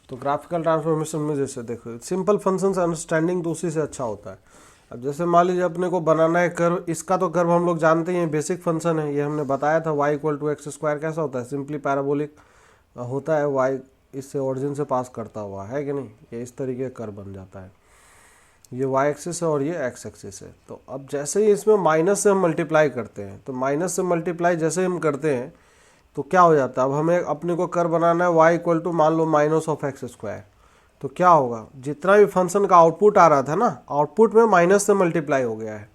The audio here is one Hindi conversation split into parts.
तो ग्राफिकल ट्रांसफॉर्मेशन में जैसे देखो सिंपल फंक्शन से अंडरस्टैंडिंग तो उसी से अच्छा होता है। अब जैसे मान लीजिए अपने को बनाना है कर्व, इसका तो कर्व हम लोग जानते ही हैं, बेसिक फंक्शन है, ये हमने बताया था y equal to x square कैसा होता है, सिंपली पैराबोलिक होता है, y इससे ओरिजिन से पास करता हुआ है कि नहीं, ये इस तरीके का कर्व बन जाता है। ये y एक्सिस है और ये x एक्सिस है। तो अब जैसे ही इसमें माइनस से हम मल्टीप्लाई करते हैं, तो माइनस से मल्टीप्लाई जैसे हम करते हैं तो क्या हो जाता है, अब हमें अपने को कर्व बनाना है y इक्वल टू मान लो माइनस ऑफ एक्स स्क्वायर। तो क्या होगा, जितना भी फंक्शन का आउटपुट आ रहा था ना, आउटपुट में माइनस से मल्टीप्लाई हो गया है।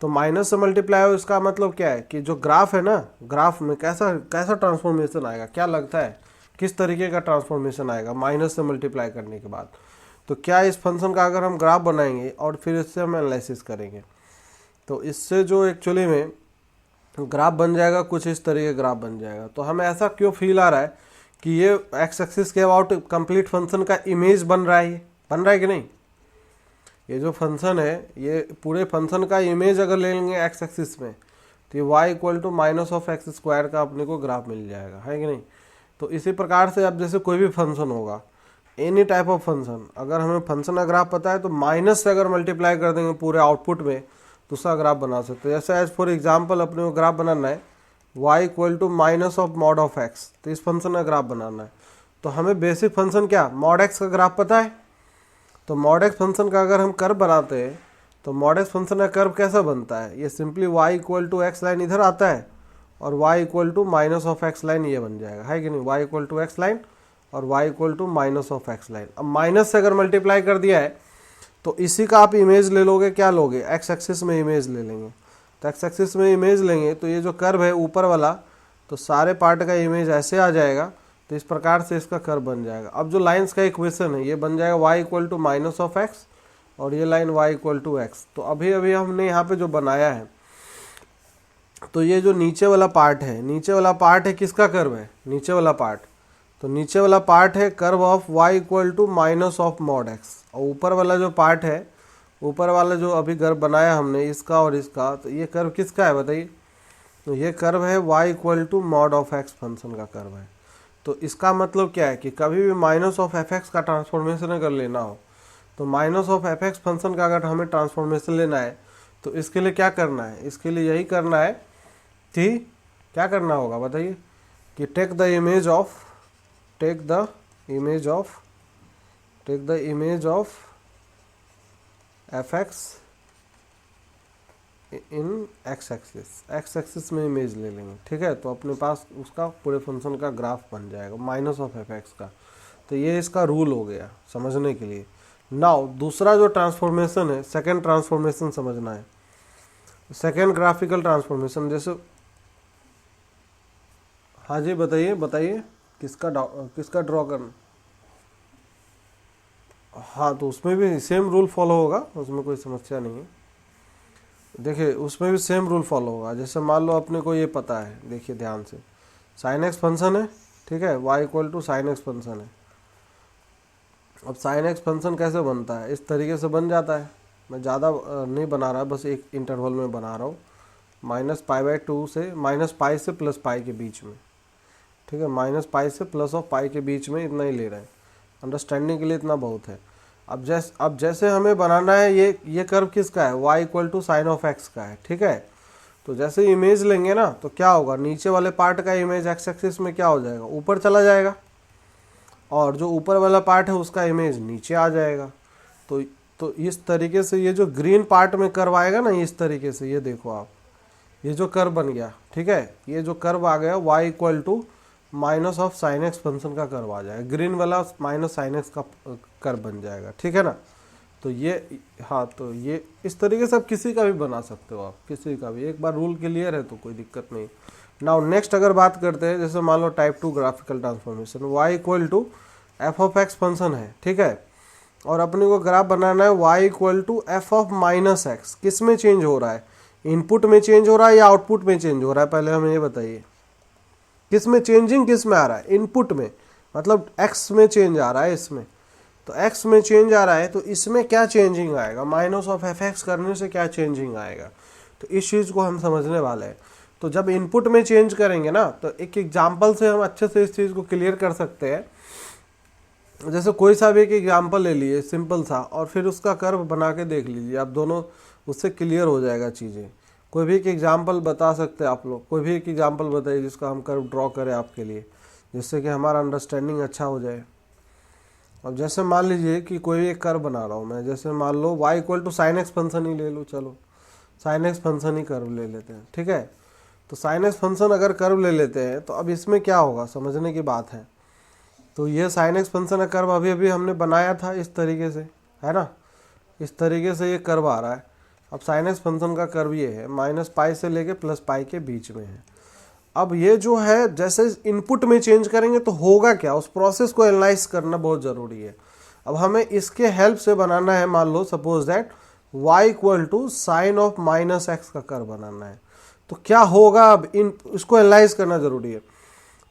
तो माइनस से मल्टीप्लाई हो, इसका मतलब क्या है कि जो ग्राफ है ना, ग्राफ में कैसा कैसा ट्रांसफॉर्मेशन आएगा, क्या लगता है किस तरीके का ट्रांसफॉर्मेशन आएगा माइनस से मल्टीप्लाई करने के बाद। तो क्या इस फंक्शन का अगर हम ग्राफ बनाएंगे और फिर इससे हम एनालिसिस करेंगे, तो इससे जो एक्चुअली में ग्राफ बन जाएगा, कुछ इस तरीके ग्राफ बन जाएगा। तो हमें ऐसा क्यों फील आ रहा है कि ये एक्स एक्सिस के अबाउट कंप्लीट फंक्शन का इमेज बन रहा है, ये बन रहा है कि नहीं। ये जो फंक्शन है, ये पूरे फंक्शन का इमेज अगर ले लेंगे एक्स एक्सिस में, तो ये y equal to minus of x square का अपने को ग्राफ मिल जाएगा, है कि नहीं। तो इसी प्रकार से अब जैसे कोई भी फंक्शन होगा, एनी टाइप ऑफ फंक्शन, अगर हमें फंक्शन का ग्राफ पता है तो माइनस से अगर मल्टीप्लाई कर देंगे पूरे आउटपुट में तो उसका ग्राफ बना सकते हैं। जैसे एज फॉर एग्जाम्पल अपने को ग्राफ बनाना है y equal to minus of mod of x, तो इस फंक्शन का ग्राफ बनाना है। तो हमें बेसिक फंक्शन क्या मॉड एक्स का ग्राफ पता है। तो मॉड एक्स फंक्शन का अगर हम कर्व बनाते हैं तो मॉड एक्स फंक्शन का कर्व कैसा बनता है, ये simply y equal to x line इधर आता है और y equal to minus of x line ये बन जाएगा, है कि नहीं। y equal to x line और y equal to minus of x line. अब माइनस से अगर मल्टीप्लाई कर दिया है तो इसी का आप इमेज ले लोगे, क्या लोगे, एक्स एक्सिस में इमेज ले लेंगे। तो एक्स एक्सिस में इमेज लेंगे तो ये जो कर्व है ऊपर वाला, तो सारे पार्ट का इमेज ऐसे आ जाएगा, तो इस प्रकार से इसका कर्व बन जाएगा। अब जो लाइंस का इक्वेशन है ये बन जाएगा y equal to minus of x और ये line y equal to x. तो अभी अभी हमने यहाँ पे जो बनाया है, तो ये जो नीचे वाला पार्ट है, नीचे वाला पार्ट है किसका कर्व है, नीचे वाला पार्ट। तो नीचे वाला पार्ट है curve of y equal to minus of mod x, और ऊपर वाला जो पार्ट है, ऊपर वाला जो अभी कर्व बनाया हमने इसका और इसका, तो ये कर्व किसका है बताइए। तो ये कर्व है y equal to mod of x function का कर्व है। तो इसका मतलब क्या है कि कभी भी माइनस ऑफ एफ एक्स का ट्रांसफॉर्मेशन अगर लेना हो, तो minus of f x function का अगर हमें ट्रांसफॉर्मेशन लेना है तो इसके लिए क्या करना है, इसके लिए यही करना है कि क्या करना होगा बताइए, कि take the image of f x in x axis में इमेज ले लेंगे, ठीक है। तो अपने पास उसका पूरे फंक्शन का ग्राफ बन जाएगा माइनस ऑफ एफ एक्स का। तो ये इसका रूल हो गया समझने के लिए। नाउ दूसरा जो ट्रांसफॉर्मेशन है, सेकेंड ट्रांसफॉर्मेशन समझना है, सेकेंड ग्राफिकल ट्रांसफॉर्मेशन। जैसे हाँ जी बताइए किसका ड्रॉ करना। हाँ तो उसमें भी सेम रूल फॉलो होगा, उसमें कोई समस्या नहीं है। देखिए उसमें भी सेम रूल फॉलो होगा। जैसे मान लो अपने को ये पता है, देखिए ध्यान से, साइन एक्स फंक्शन है, ठीक है, y equal to sine x function है। अब साइन एक्स फंक्शन कैसे बनता है, इस तरीके से बन जाता है। मैं ज़्यादा नहीं बना रहा, बस एक इंटरवल में बना रहा हूँ, -π/2 से -π से +π के बीच में, ठीक है, -π से प्लस ऑफ पाई के बीच में इतना ही ले रहे हैं, अंडरस्टैंडिंग के लिए इतना बहुत है। अब जैसे हमें बनाना है ये कर्व किसका है, y equal to sine of x का है, ठीक है। तो जैसे इमेज लेंगे ना तो क्या होगा, नीचे वाले पार्ट का इमेज एक्स एक्सिस में क्या हो जाएगा, ऊपर चला जाएगा, और जो ऊपर वाला पार्ट है उसका इमेज नीचे आ जाएगा। तो इस तरीके से ये जो ग्रीन पार्ट में कर्व आएगा ना, इस तरीके से, ये देखो आप, ये जो कर्व बन गया, ठीक है, ये जो कर्व आ गया y equal to minus of sine x function का कर्व आ जाएगा, ग्रीन वाला माइनस साइन एक्स का कर्व बन जाएगा, ठीक है ना। तो ये हाँ, तो ये इस तरीके से आप किसी का भी बना सकते हो, आप किसी का भी, एक बार रूल क्लियर है तो कोई दिक्कत नहीं। नाउ नेक्स्ट अगर बात करते हैं, जैसे मान लो type 2 graphical transformation, y equal to f of x function है, ठीक है, और अपने को ग्राफ बनाना है y equal to f of minus x. किस में चेंज हो रहा है, इनपुट में चेंज हो रहा है या आउटपुट में चेंज हो रहा है, पहले हमें ये बताइए, किस में चेंजिंग किस में आ रहा है, इनपुट में, मतलब x में चेंज आ रहा है इसमें। तो x में चेंज आ रहा है तो इसमें क्या चेंजिंग आएगा, माइनस ऑफ एफ एक्स करने से क्या चेंजिंग आएगा, तो इस चीज़ को हम समझने वाले हैं। तो जब इनपुट में चेंज करेंगे ना, तो एक एग्जाम्पल से हम अच्छे से इस चीज़ को क्लियर कर सकते हैं। जैसे कोई सा भी एक एग्जाम्पल ले लिए सिंपल सा, और फिर उसका कर्व बना के देख लीजिए, आप दोनों उससे क्लियर हो जाएगा चीज़ें। कोई भी एक एग्जाम्पल बता सकते हैं आप लोग, कोई भी एक एग्जाम्पल बताइए जिसका हम कर्व ड्रॉ करें आपके लिए, जिससे कि हमारा अंडरस्टैंडिंग अच्छा हो जाए। अब जैसे मान लीजिए कि कोई एक कर्व बना रहा हूँ मैं, जैसे मान लो y equal to sine x function ही ले लो, चलो साइन एक्स फंक्शन ही कर्व ले लेते हैं, ठीक है। तो साइन एक्स फंक्शन अगर कर्व ले लेते हैं तो अब इसमें क्या होगा, समझने की बात है। तो ये साइन एक्स फंक्शन का कर्व अभी अभी हमने बनाया था इस तरीके से, है ना, इस तरीके से ये कर्व आ रहा है। अब साइन एक्स फंक्शन का कर्व ये है, माइनस पाई से लेके प्लस पाई के बीच में है। अब ये जो है जैसे इनपुट में चेंज करेंगे तो होगा क्या, उस प्रोसेस को एनालाइज करना बहुत ज़रूरी है। अब हमें इसके हेल्प से बनाना है, मान लो suppose that y equal to sine of minus x का कर्व बनाना है। तो क्या होगा, अब इन इसको एनालाइज करना ज़रूरी है।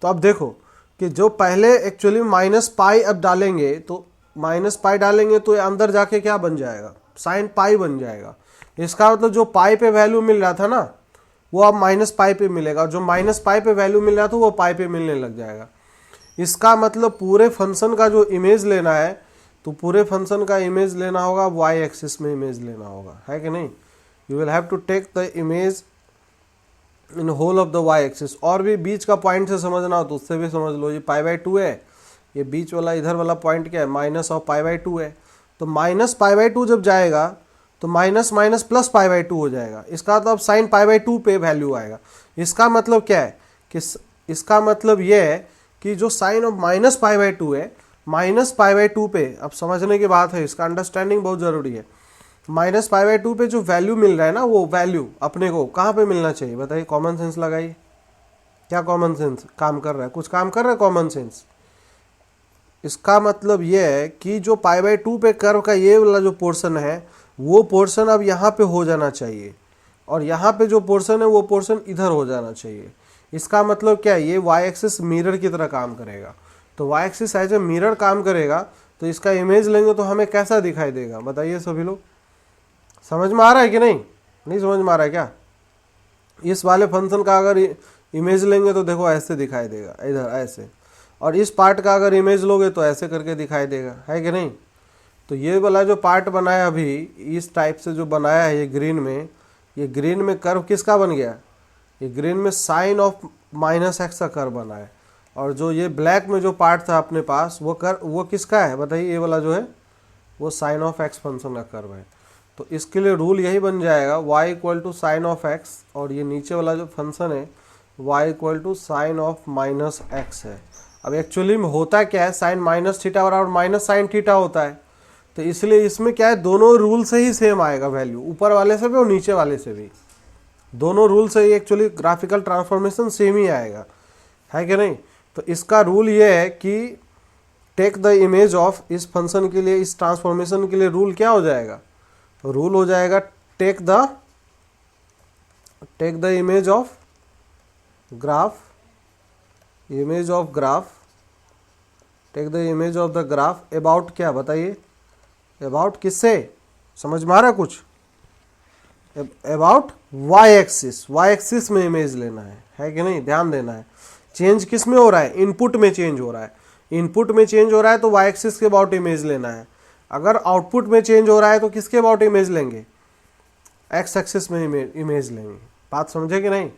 तो अब देखो कि जो पहले एक्चुअली माइनस पाई अब डालेंगे, तो माइनस पाई डालेंगे तो अंदर जाके क्या बन जाएगा, साइन पाई बन जाएगा। इसका मतलब जो पाई पे वैल्यू मिल रहा था ना, वो अब माइनस पाई पे मिलेगा, और जो माइनस पाई पे वैल्यू मिल रहा था वो पाई पे मिलने लग जाएगा। इसका मतलब पूरे फंक्शन का जो इमेज लेना है, तो पूरे फंक्शन का इमेज लेना होगा, वाई एक्सिस में इमेज लेना होगा, है कि नहीं। You will have to take the image in whole of the y axis. और भी बीच का पॉइंट से समझना हो तो उससे भी समझ लो, ये पाई बाई 2 है, ये बीच वाला इधर वाला पॉइंट क्या है, माइनस ऑफ पाई बाई 2 है। तो माइनस पाई बाई 2 जब जाएगा तो minus minus plus pi by 2 हो जाएगा। इसका मतलब साइन पाई बाई 2 पे वैल्यू आएगा। इसका मतलब क्या है कि इसका मतलब ये है कि जो sine of minus pi by 2 है, माइनस पाई बाई 2 पे, अब समझने की बात है, इसका अंडरस्टैंडिंग बहुत ज़रूरी है। माइनस पाई बाई 2 पे जो वैल्यू मिल रहा है ना, वो वैल्यू अपने को कहाँ पे मिलना चाहिए बताइए, कॉमन सेंस लगाइए। क्या कॉमन सेंस काम कर रहा है, कुछ काम कर रहा है कॉमन सेंस। इसका मतलब ये है कि जो पाई बाई 2 पे कर्व का ये वाला जो पोर्शन है, वो पोर्शन अब यहाँ पे हो जाना चाहिए, और यहाँ पे जो पोर्शन है वो पोर्शन इधर हो जाना चाहिए। इसका मतलब क्या है, ये वाई एक्सिस मिरर की तरह काम करेगा। तो y axis as a mirror काम करेगा, तो इसका इमेज लेंगे तो हमें कैसा दिखाई देगा बताइए सभी लोग। समझ में आ रहा है कि नहीं, नहीं समझ में आ रहा है क्या। इस वाले फंक्शन का अगर इमेज लेंगे तो देखो ऐसे दिखाई देगा, इधर ऐसे, और इस पार्ट का अगर इमेज लोगे तो ऐसे करके दिखाई देगा, है कि नहीं। तो ये वाला जो पार्ट बनाया अभी इस टाइप से जो बनाया है, ये ग्रीन में कर्व किसका बन गया, ये ग्रीन में साइन ऑफ माइनस एक्स का कर्व बना है। और जो ये ब्लैक में जो पार्ट था अपने पास, वो किसका है बताइए, ये वाला जो है वो साइन ऑफ एक्स फंक्शन का कर्व है। तो इसके लिए रूल यही बन जाएगा, y equal to sine of x, और ये नीचे वाला जो फंक्शन है y equal to sine of minus x है। अब एक्चुअली में होता क्या है, साइन माइनस थीटा और माइनस साइन थीटा होता है। तो इसलिए इसमें क्या है, दोनों रूल से ही सेम आएगा वैल्यू, ऊपर वाले से भी और नीचे वाले से भी, दोनों रूल से ही एक्चुअली ग्राफिकल ट्रांसफॉर्मेशन सेम ही आएगा, है कि नहीं। तो इसका रूल ये है कि टेक द इमेज ऑफ, इस फंक्शन के लिए, इस ट्रांसफॉर्मेशन के लिए रूल क्या हो जाएगा, रूल हो जाएगा take the image of graph, take the image of the graph about क्या बताइए, अबाउट किससे, समझ में आ रहा है कुछ, अबाउट वाई एक्सिस में इमेज लेना है कि नहीं, ध्यान देना है। चेंज किस में हो रहा है, इनपुट में चेंज हो रहा है, इनपुट में चेंज हो रहा है तो वाई एक्सिस के अबाउट इमेज लेना है। अगर आउटपुट में चेंज हो रहा है तो किसके अबाउट इमेज लेंगे, एक्स एक्सिस में इमेज लेंगे। बात समझे कि नहीं।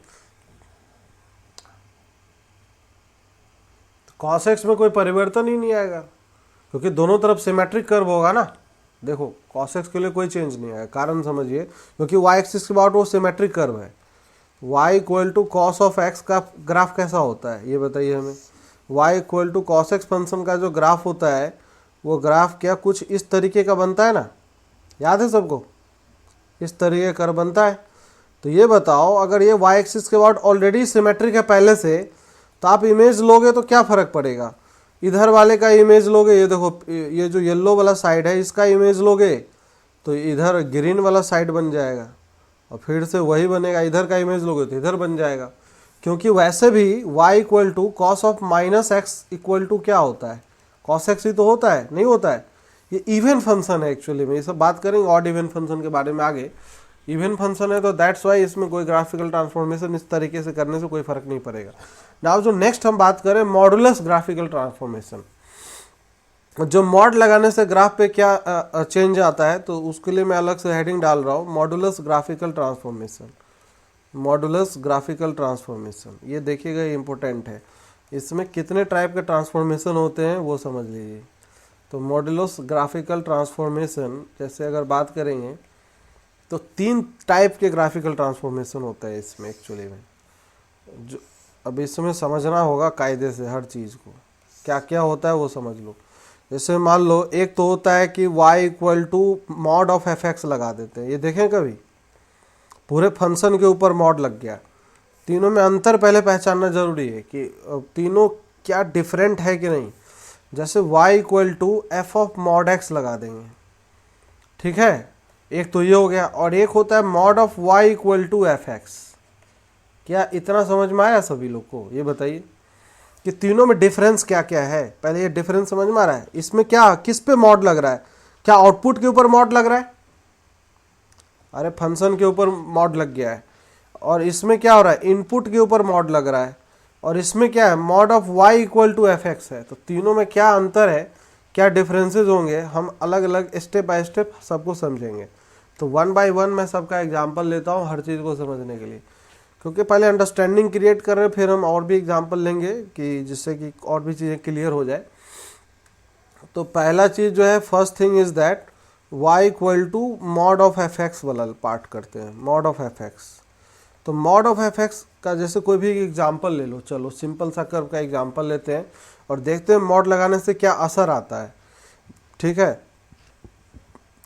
कॉस एक्स में कोई परिवर्तन ही नहीं आएगा, क्योंकि दोनों तरफ सिमेट्रिक कर्व होगा ना। देखो कॉस एक्स के लिए कोई चेंज नहीं आएगा, कारण समझिए, क्योंकि वाई एक्सिस के अबाउट वो सिमेट्रिक कर्व है। y equal to cos of x का ग्राफ कैसा होता है ये बताइए हमें। y equal to cos x function का जो ग्राफ होता है, वो ग्राफ क्या कुछ इस तरीके का बनता है ना, याद है सबको, इस तरीके का बनता है। तो ये बताओ, अगर ये y एक्सिस के अबाउट ऑलरेडी सिमेट्रिक है पहले से, तो आप इमेज लोगे तो क्या फ़र्क पड़ेगा, इधर वाले का इमेज लोगे, ये देखो ये जो येलो वाला साइड है इसका इमेज लोगे तो इधर ग्रीन वाला साइड बन जाएगा, और फिर से वही बनेगा, इधर का इमेज लोगे तो इधर बन जाएगा। क्योंकि वैसे भी y equal to cos of minus x equal to क्या होता है, कॉस एक्स ही तो होता है, नहीं होता है। ये इवन फंक्शन है एक्चुअली में, ये सब बात करेंगे ऑड इवन फंक्शन के बारे में आगे। इवन फंक्शन है तो दैट्स वाई इसमें कोई ग्राफिकल ट्रांसफॉर्मेशन इस तरीके से करने से कोई फर्क नहीं पड़ेगा। नाउ जो नेक्स्ट हम बात करें मॉडुलस ग्राफिकल ट्रांसफॉर्मेशन। जो मॉड लगाने से ग्राफ पे क्या चेंज आता है, तो उसके लिए मैं अलग से हेडिंग डाल रहा हूँ, modulus graphical transformation. Modulus graphical transformation, ये देखिएगा इम्पोर्टेंट है। इसमें कितने टाइप के ट्रांसफॉर्मेशन होते हैं वो समझ लीजिए। तो मॉडुलस ग्राफिकल ट्रांसफॉर्मेशन जैसे अगर बात करेंगे तो 3 टाइप के ग्राफिकल ट्रांसफॉर्मेशन होता है इसमें एक्चुअली में, जो अब इसमें समझना होगा कायदे से हर चीज़ को, क्या क्या होता है वो समझ लो। जैसे मान लो एक तो होता है कि y equal to mod of f x लगा देते हैं, ये देखें कभी पूरे फंक्शन के ऊपर मॉड लग गया। तीनों में अंतर पहले पहचानना जरूरी है कि तीनों क्या डिफरेंट है कि नहीं। जैसे y equal to f of mod x लगा देंगे, ठीक है, एक तो ये हो गया। और एक होता है mod of y equal to f x. क्या इतना समझ में आया सभी लोग को? ये बताइए कि तीनों में डिफरेंस क्या क्या है। पहले ये डिफरेंस समझ में आ रहा है? इसमें क्या किस पे मॉड लग रहा है? क्या आउटपुट के ऊपर मॉड लग रहा है? अरे फंक्शन के ऊपर मॉड लग गया है। और इसमें क्या हो रहा है? इनपुट के ऊपर मॉड लग रहा है। और इसमें क्या है? Mod of y equal to f x है। तो तीनों में क्या अंतर है, क्या डिफरेंसेस होंगे, हम अलग अलग स्टेप बाय स्टेप सबको समझेंगे। तो 1 बाय 1 मैं सबका एग्जाम्पल लेता हूँ हर चीज़ को समझने के लिए, क्योंकि पहले अंडरस्टैंडिंग क्रिएट कर रहे हैं, फिर हम और भी एग्जाम्पल लेंगे कि जिससे कि और भी चीज़ें क्लियर हो जाए। तो पहला चीज़ जो है, first thing is that y equal to mod of f x वाला पार्ट करते हैं, मॉड ऑफ एफ एक्स। तो मॉड ऑफ एफ एक्स का जैसे कोई भी एग्जाम्पल ले लो, चलो सिंपल सा कर्व का एग्जाम्पल लेते हैं और देखते हैं मॉड लगाने से क्या असर आता है, ठीक है।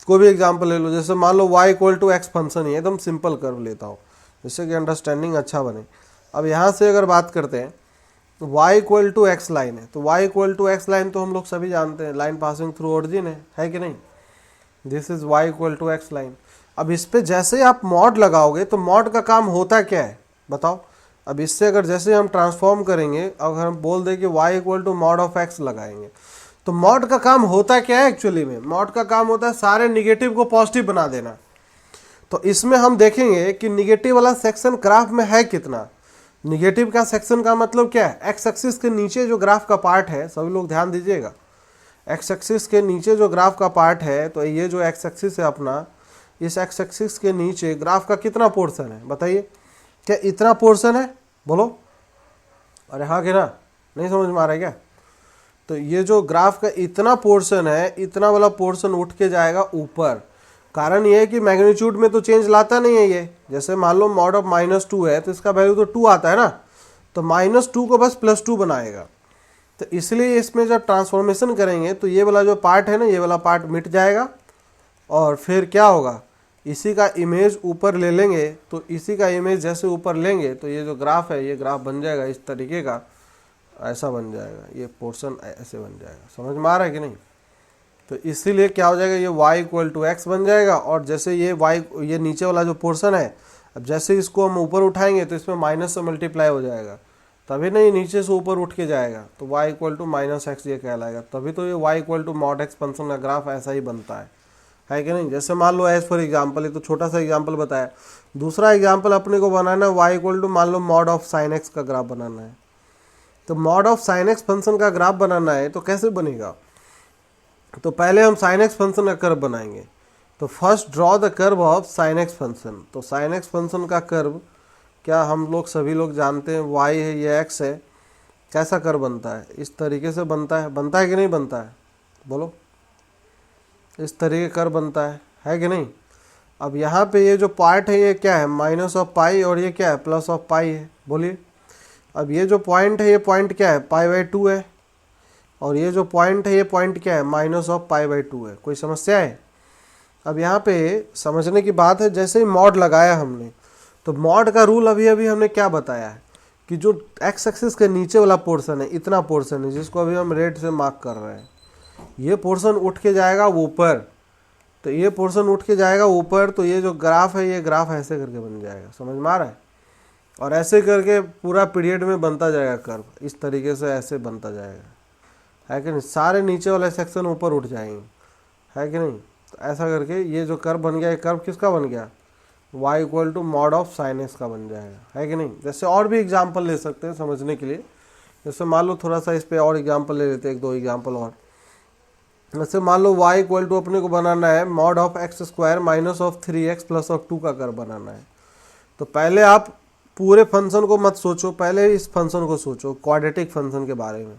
कोई भी एग्जाम्पल ले लो, जैसे मान लो y equal to x function ही, एकदम सिंपल कर्व लेता हूँ जिससे कि अंडरस्टैंडिंग अच्छा बने। अब यहाँ से अगर बात करते हैं तो y equal to x line है, तो y equal to x line तो हम लोग सभी जानते हैं, लाइन पासिंग थ्रू ओरिजिन है कि नहीं। This is y equal to x line. अब इस पे जैसे आप मॉड लगाओगे तो मॉड का काम होता क्या है बताओ। अब इससे अगर जैसे हम ट्रांसफॉर्म करेंगे, अगर हम बोल दें कि y equal to mod of x लगाएंगे, तो मॉड का काम होता क्या है एक्चुअली में? मॉड का काम होता है सारे निगेटिव को पॉजिटिव बना देना। तो इसमें हम देखेंगे कि निगेटिव वाला सेक्शन ग्राफ में है कितना। निगेटिव का सेक्शन का मतलब क्या है? एक्स एक्सिस के नीचे जो ग्राफ का पार्ट है, सभी लोग ध्यान दीजिएगा, एक्स एक्सिस के नीचे जो ग्राफ का पार्ट है, तो ये जो एक्स एक्सिस है अपना, इस एक्स एक्सिस के नीचे ग्राफ का कितना पोर्शन है बताइए? क्या इतना पोर्शन है? बोलो। अरे हाँ कि ना? नहीं समझ में आ रहा है क्या? तो ये जो ग्राफ का इतना पोर्शन है, इतना वाला पोर्शन उठ के जाएगा ऊपर। कारण ये है कि मैग्नीट्यूड में तो चेंज लाता नहीं है ये। जैसे मान लो मॉड ऑफ -2 है तो इसका वैल्यू तो 2 आता है ना, तो -2 को बस +2 बनाएगा। तो इसलिए इसमें जब ट्रांसफॉर्मेशन करेंगे तो ये वाला जो पार्ट है ना, ये वाला पार्ट मिट जाएगा और फिर क्या होगा, इसी का इमेज ऊपर ले लेंगे। तो इसी का इमेज जैसे ऊपर लेंगे तो ये जो ग्राफ है, ये ग्राफ बन जाएगा इस तरीके का, ऐसा बन जाएगा, ये पोर्शन ऐसे बन जाएगा। समझ में आ रहा है कि नहीं? तो इसीलिए क्या हो जाएगा, ये y इक्वल टू एक्स बन जाएगा। और जैसे ये ये नीचे वाला जो पोर्शन है, अब जैसे इसको हम ऊपर उठाएंगे तो इसमें माइनस से मल्टीप्लाई हो जाएगा, तभी ना ये नीचे से ऊपर उठ के जाएगा। तो y इक्वल टू -x ये कहलाएगा। तभी तो ये y equal to mod x function का ग्राफ ऐसा ही बनता है कि नहीं। जैसे मान लो एज फॉर एग्जाम्पल, ये तो छोटा सा एग्जाम्पल बताया। दूसरा एग्जाम्पल अपने को बनाना है, y इक्वल टू मान लो मॉड ऑफ साइन एक्स का ग्राफ बनाना है। तो mod of sine x function का ग्राफ बनाना है तो कैसे बनेगा? तो पहले हम साइन एक्स फंक्शन का कर्व बनाएंगे। तो first draw the curve of sine x function. तो साइन एक्स फंक्शन का कर्व क्या हम लोग सभी लोग जानते हैं, y है, ये x है। कैसा कर्व बनता है? इस तरीके से बनता है कि नहीं बनता है? बोलो। इस तरीके कर्व बनता है कि नहीं? अब यहाँ पे ये जो पार्ट है ये क्या है? -π, और ये क्या है? +π है। बोलिए। अब ये जो पॉइंट है, ये पॉइंट क्या है? π/2 है। और ये जो पॉइंट है, ये पॉइंट क्या है? -π/2 है। कोई समस्या है? अब यहाँ पे समझने की बात है, जैसे ही मॉड लगाया हमने, तो मॉड का रूल अभी अभी हमने क्या बताया है कि जो एक्स एक्सिस के नीचे वाला पोर्शन है, इतना पोर्शन है जिसको अभी हम रेड से मार्क कर रहे हैं, ये पोर्शन उठ के जाएगा ऊपर। तो ये पोर्शन उठ के जाएगा ऊपर, तो ये जो ग्राफ है, ये ग्राफ ऐसे करके बन जाएगा। समझ में आ रहा है? और ऐसे करके पूरा पीरियड में बनता जाएगा कर्व, इस तरीके से ऐसे बनता जाएगा, है कि नहीं। सारे नीचे वाले सेक्शन ऊपर उठ जाएंगे, है कि नहीं। तो ऐसा करके ये जो कर्व बन गया, ये कर्व किसका बन गया? y equal to mod of sine x का बन जाएगा, है कि नहीं। जैसे और भी एग्जाम्पल ले सकते हैं समझने के लिए। जैसे मान लो थोड़ा सा इस पर और एग्जाम्पल ले लेते हैं, 1-2 एग्जाम्पल और। जैसे मान लो y इक्वल टू अपने को बनाना है mod of x square minus of 3x plus of 2 का कर्व बनाना है। तो पहले आप पूरे फंक्शन को मत सोचो, पहले इस फंक्शन को सोचो, क्वाड्रेटिक फंक्शन के बारे में।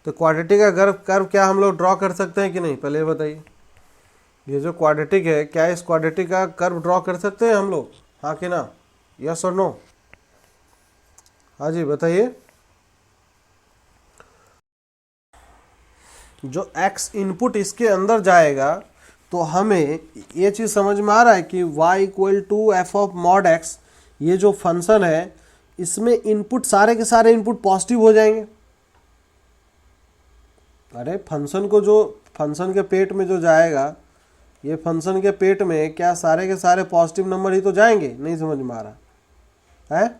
तो क्वाड्रेटिक का कर्व क्या हम लोग ड्रॉ कर सकते हैं कि नहीं, पहले बताइए। ये जो क्वाड्रेटिक है, क्या इस क्वाड्रेटिक का कर्व ड्रॉ कर सकते हैं हम लोग, हाँ कि ना, यस और नो? हाँ जी बताइए। जो x इनपुट इसके अंदर जाएगा तो हमें ये चीज़ समझ में आ रहा है कि y equal to f of mod x, ये जो फंक्शन है इसमें इनपुट सारे के सारे इनपुट पॉजिटिव हो जाएंगे। अरे फंक्शन को, जो फंक्शन के पेट में जो जाएगा, ये फंक्शन के पेट में क्या सारे के सारे पॉजिटिव नंबर ही तो जाएंगे? नहीं समझ में आ रहा है?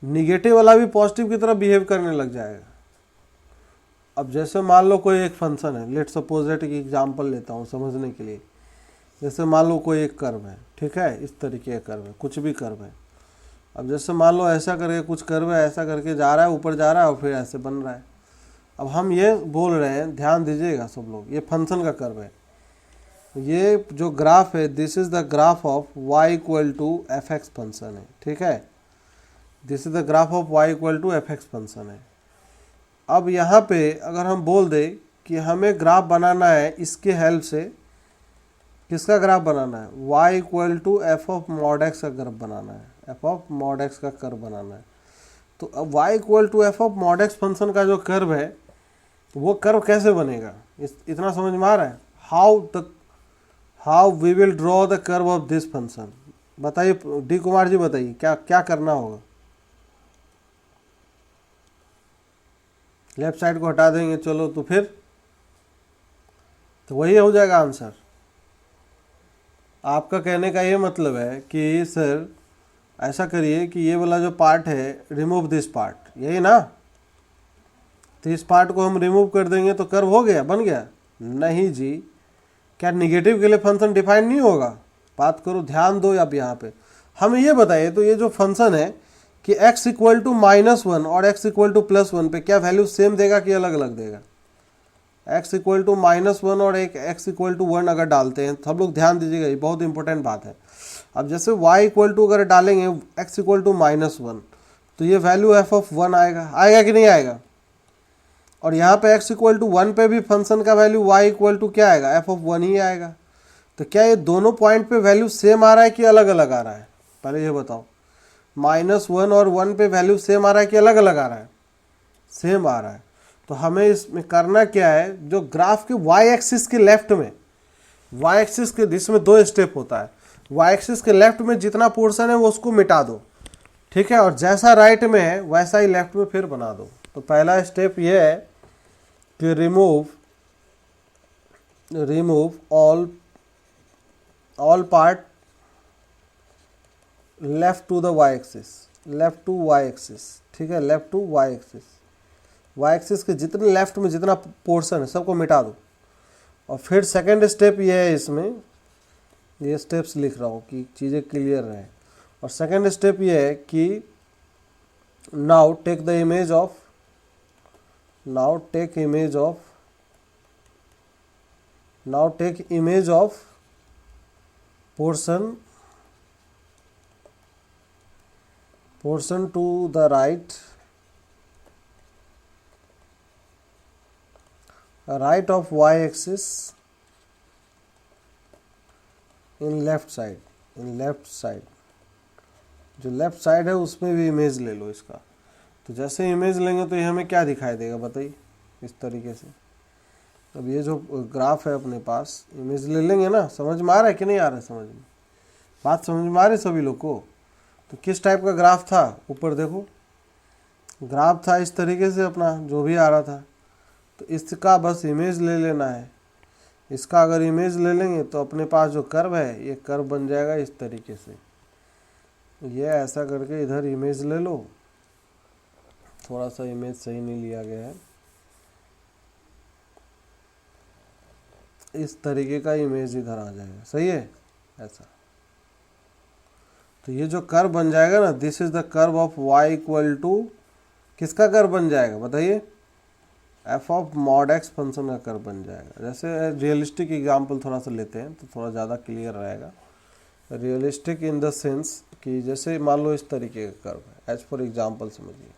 निगेटिव वाला भी पॉजिटिव की तरह बिहेव करने लग जाएगा। अब जैसे मान लो कोई एक फंक्शन है, लेट सपोज दैट की एग्जांपल लेता हूँ समझने के लिए। जैसे मान लो कोई एक कर्व है, ठीक है, इस तरीके का कर्व है, कुछ भी कर्व है। अब जैसे मान लो ऐसा करके कुछ कर्व है, ऐसा करके जा रहा है, ऊपर जा रहा है और फिर ऐसे बन रहा है। अब हम ये बोल रहे हैं, ध्यान दीजिएगा सब लोग, ये फंक्शन का कर्व है। ये जो ग्राफ है, this is the graph of y equal to f x function है, ठीक है। This is the graph of y equal to f x function है। अब यहाँ पे अगर हम बोल दें कि हमें ग्राफ बनाना है इसके हेल्प से, किसका ग्राफ बनाना है, y equal to f of mod x का कर्व बनाना है, एफ ऑफ मॉड एक्स का कर्व बनाना है। तो अब y equal to f of mod x function का जो कर्व है, वो कर्व कैसे बनेगा, इतना समझ में आ रहा है? How we will draw the curve of this function, बताइए डी कुमार जी, बताइए क्या क्या करना होगा। लेफ्ट साइड को हटा देंगे, चलो तो फिर तो वही हो जाएगा आंसर। आपका कहने का ये मतलब है कि सर ऐसा करिए कि ये वाला जो पार्ट है, रिमूव दिस पार्ट, यही ना। तो इस पार्ट को हम रिमूव कर देंगे तो कर्व हो गया, बन गया? नहीं जी, क्या निगेटिव के लिए फंक्शन डिफाइन नहीं होगा? बात करो, ध्यान दो अब यहाँ पे। हमें ये बताइए, तो ये जो फंक्शन है कि x इक्वल टू -1 और x इक्वल टू +1 पे क्या वैल्यू सेम देगा कि अलग अलग देगा? x इक्वल टू -1 और एक x इक्वल टू 1 अगर डालते हैं, सब लोग ध्यान दीजिएगा, ये बहुत इंपॉर्टेंट बात है। अब जैसे y इक्वल टू अगर डालेंगे x इक्वल टू -1, तो ये वैल्यू f ऑफ 1 आएगा, आएगा कि नहीं आएगा? और यहाँ पे x इक्वल टू 1 पे भी फंक्शन का वैल्यू y इक्वल टू क्या आएगा, f ऑफ 1 ही आएगा। तो क्या ये दोनों पॉइंट पे वैल्यू सेम आ रहा है कि अलग अलग आ रहा है? पहले ये बताओ, -1 और 1 पे वैल्यू सेम आ रहा है कि अलग अलग आ रहा है? सेम आ रहा है। तो हमें इसमें करना क्या है, जो ग्राफ के y एक्सिस के लेफ्ट में, y एक्सिस के, इसमें 2 स्टेप होता है। y एक्सिस के लेफ्ट में जितना पोर्शन है वो उसको मिटा दो, ठीक है, और जैसा राइट में है वैसा ही लेफ्ट में फिर बना दो। तो पहला स्टेप ये है कि remove all part left to the y axis, left to y axis, ठीक है, left to y axis. y axis के जितने लेफ्ट में जितना पोर्शन है सबको मिटा दो। और फिर सेकंड स्टेप ये है, इसमें ये स्टेप्स लिख रहा हूँ कि चीज़ें क्लियर रहें। और सेकंड स्टेप ये है कि now take image of portion to the right of y axis in left side, जो लेफ्ट साइड है उसमें भी इमेज ले लो इसका। तो जैसे इमेज लेंगे तो ये हमें क्या दिखाई देगा बताइए, इस तरीके से। अब ये जो ग्राफ है अपने पास, इमेज ले लेंगे ना, समझ में आ रहा है कि नहीं आ रहा है? समझ में, बात समझ में आ रही है सभी लोग को? तो किस टाइप का ग्राफ था, ऊपर देखो, ग्राफ था इस तरीके से अपना जो भी आ रहा था। तो इसका बस इमेज ले लेना है। इसका अगर इमेज ले लेंगे तो अपने पास जो कर्व है, ये कर्व बन जाएगा इस तरीके से। ये ऐसा करके इधर इमेज ले लो, थोड़ा सा इमेज सही नहीं लिया गया है, इस तरीके का इमेज इधर आ जाएगा, सही है ऐसा। तो ये जो कर्व बन जाएगा ना, this is the curve of y equal to, किसका कर्व बन जाएगा बताइए? F of mod x function का कर्व बन जाएगा। जैसे रियलिस्टिक एग्जांपल थोड़ा सा लेते हैं तो थोड़ा ज़्यादा क्लियर रहेगा। रियलिस्टिक इन द सेंस कि जैसे मान लो इस तरीके का कर्व है, एज फॉर एग्जांपल समझिए,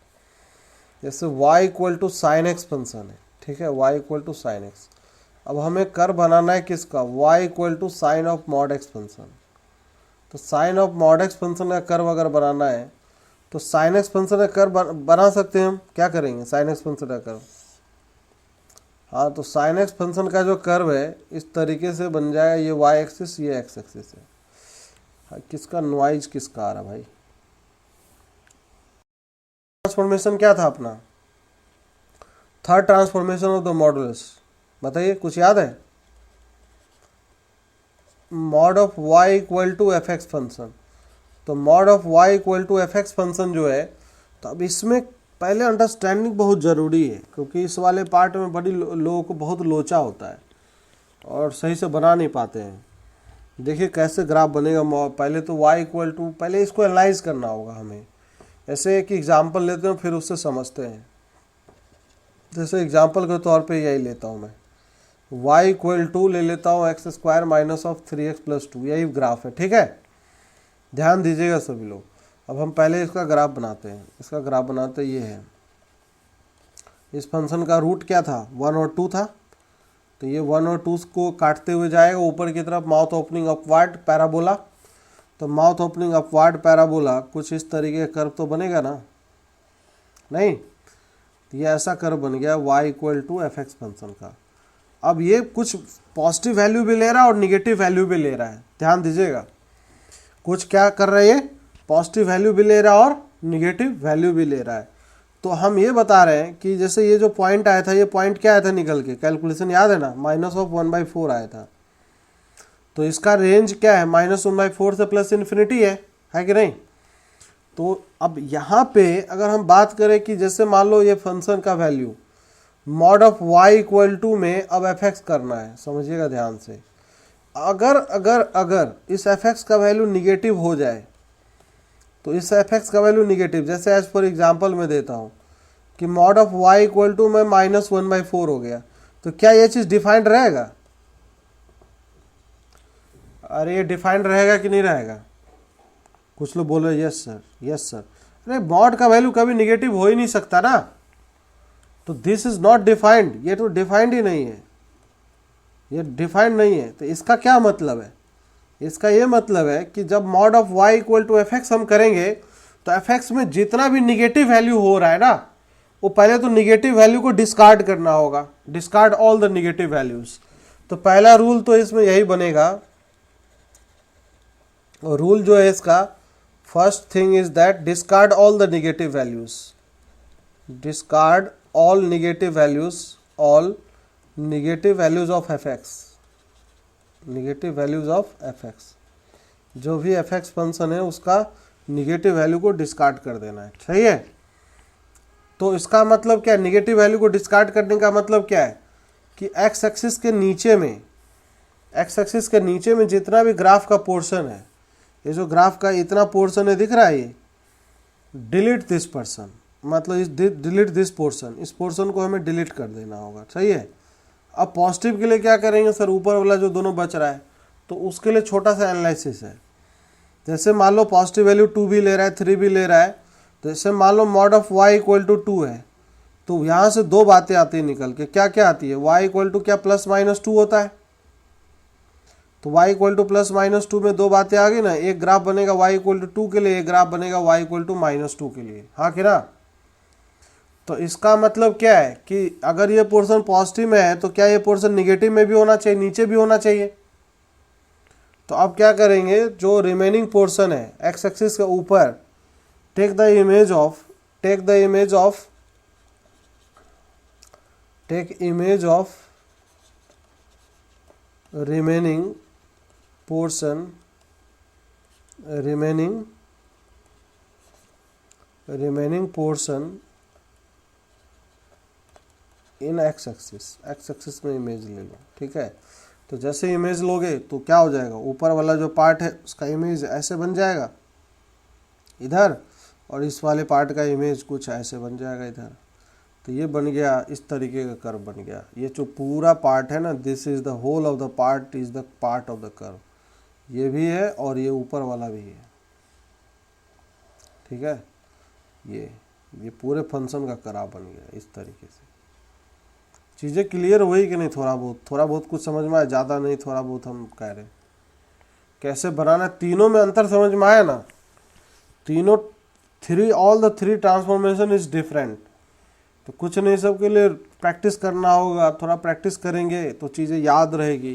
जैसे y equal to sine x function है, ठीक है, y equal to sine x. अब हमें कर्व बनाना है किसका, y equal to sine of mod x function. तो sine of mod x function का कर्व अगर बनाना है तो साइन एक्स फंक्शन का कर्व बना सकते हैं हम। क्या करेंगे, साइन एक्स फंक्शन का कर्व, हाँ, तो साइन एक्स फंक्शन का जो कर्व है इस तरीके से बन जाएगा। ये y एक्सिस, ये x एक्सिस है। हाँ, किसका नॉइज किसका आ रहा भाई। ट्रांसफॉर्मेशन क्या था अपना, third transformation of the modulus, बताइए कुछ याद है। Mod of y equal to f x function. तो mod of y equal to f x function जो है, तो अब इसमें पहले अंडरस्टैंडिंग बहुत ज़रूरी है, क्योंकि इस वाले पार्ट में बड़ी लोगों को बहुत लोचा होता है और सही से बना नहीं पाते हैं। देखिए कैसे ग्राफ बनेगा। पहले तो y इक्वल टू, पहले इसको एनालाइज करना होगा हमें। ऐसे एक एग्जांपल लेते हैं फिर उससे समझते हैं। जैसे एग्जांपल के तौर पे यही लेता हूँ मैं, y इक्वल टू ले लेता हूँ x square minus of 3x plus 2, यही ग्राफ है, ठीक है। ध्यान दीजिएगा सभी लोग। अब हम पहले इसका ग्राफ बनाते हैं। इसका ग्राफ बनाते ये है, इस फंक्शन का रूट क्या था, 1 और 2 था। तो ये 1 और 2 को काटते हुए जाएगा ऊपर की तरफ, माउथ ओपनिंग अपवार्ड पैराबोला। तो माउथ ओपनिंग अपवार्ड पैराबोला कुछ इस तरीके का कर्व तो बनेगा ना, नहीं, तो ये ऐसा कर्व बन गया y equal to f x function का। अब ये कुछ पॉजिटिव वैल्यू भी ले रहा है और निगेटिव वैल्यू भी ले रहा है, ध्यान दीजिएगा। कुछ क्या कर रहा है, ये पॉजिटिव वैल्यू भी ले रहा है और निगेटिव वैल्यू भी ले रहा है। तो हम ये बता रहे हैं कि जैसे ये जो पॉइंट आया था, ये पॉइंट क्या आया था निकल के, कैलकुलेशन याद है ना, -1/4 आया था। तो इसका रेंज क्या है, -1/4 से प्लस इन्फिनिटी है कि नहीं। तो अब यहाँ पे अगर हम बात करें कि जैसे मान लो ये फंक्शन का value mod of y equal to में अब एफ एक्स करना है, समझिएगा ध्यान से। अगर अगर अगर इस एफ एक्स का वैल्यू निगेटिव हो जाए, तो इस एफ एक्स का वैल्यू निगेटिव, जैसे एज फॉर एग्जांपल मैं देता हूँ कि mod of y equal to में -1/4 हो गया, तो क्या ये चीज़ डिफाइंड रहेगा। अरे ये डिफाइंड रहेगा कि नहीं रहेगा, कुछ लोग बोल रहे यस सर, यस सर। अरे मॉड का वैल्यू कभी निगेटिव हो ही नहीं सकता ना, तो दिस इज नॉट डिफाइंड, ये तो डिफाइंड ही नहीं है, ये डिफाइंड नहीं है। तो इसका क्या मतलब है, इसका ये मतलब है कि जब mod of y equal to f x हम करेंगे, तो एफ एक्स में जितना भी निगेटिव वैल्यू हो रहा है ना, वो पहले तो निगेटिव वैल्यू को डिस्कार्ड करना होगा, discard all the negative values. तो पहला रूल तो इसमें यही बनेगा, और रूल जो है इसका, first thing is that discard all the negative values, discard all negative values, all negative values of f x, negative values of f x. जो भी एफ एक्स फंक्शन है उसका नेगेटिव वैल्यू को डिस्कार्ड कर देना है, सही है। तो इसका मतलब क्या है, नेगेटिव वैल्यू को डिस्कार्ड करने का मतलब क्या है कि एक्स एक्सिस के नीचे में, एक्स एक्सिस के नीचे में जितना भी ग्राफ का पोर्शन है, ये जो ग्राफ का इतना पोर्शन है दिख रहा है, ये डिलीट दिस पर्सन, मतलब इस डिलीट दिस पोर्शन, इस पोर्शन को हमें डिलीट कर देना होगा, सही है। अब पॉजिटिव के लिए क्या करेंगे सर, ऊपर वाला जो दोनों बच रहा है, तो उसके लिए छोटा सा एनालिसिस है। जैसे मान लो पॉजिटिव वैल्यू 2 भी ले रहा है, 3 भी ले रहा है, तो जैसे मान लो mod of y equal to 2 है, तो यहाँ से दो बातें आती है निकल के, क्या क्या आती है, y इक्वल टू क्या +-2 होता है। तो y इक्वल टू +-2 में दो बातें आ गई ना, एक ग्राफ बनेगा y इक्वल टू 2 के लिए, एक ग्राफ बनेगा y इक्वल टू -2 के लिए, हाँ कि ना। तो इसका मतलब क्या है कि अगर ये पोर्शन पॉजिटिव में है तो क्या ये पोर्शन निगेटिव में भी होना चाहिए, नीचे भी होना चाहिए। तो अब क्या करेंगे, जो रिमेनिंग पोर्शन है एक्स एक्सिस के ऊपर, take the image of remaining portion in x axis में इमेज ले लो, ठीक है। तो जैसे इमेज लोगे तो क्या हो जाएगा, ऊपर वाला जो पार्ट है उसका इमेज ऐसे बन जाएगा इधर, और इस वाले पार्ट का इमेज कुछ ऐसे बन जाएगा इधर। तो ये बन गया, इस तरीके का कर्व बन गया। ये जो पूरा पार्ट है ना, this is the whole of the part is the part of the curve, ये भी है और ये ऊपर वाला भी है, ठीक है। ये पूरे फंक्शन का कर्व बन गया इस तरीके से। चीज़ें क्लियर हुई कि नहीं? थोड़ा बहुत कुछ समझ में आया, ज़्यादा नहीं, थोड़ा बहुत हम कह रहे हैं कैसे बनाना। तीनों में अंतर समझ में आया ना? तीनों all the three transformation is different. तो कुछ नहीं, सबके लिए प्रैक्टिस करना होगा। थोड़ा प्रैक्टिस करेंगे तो चीज़ें याद रहेगी,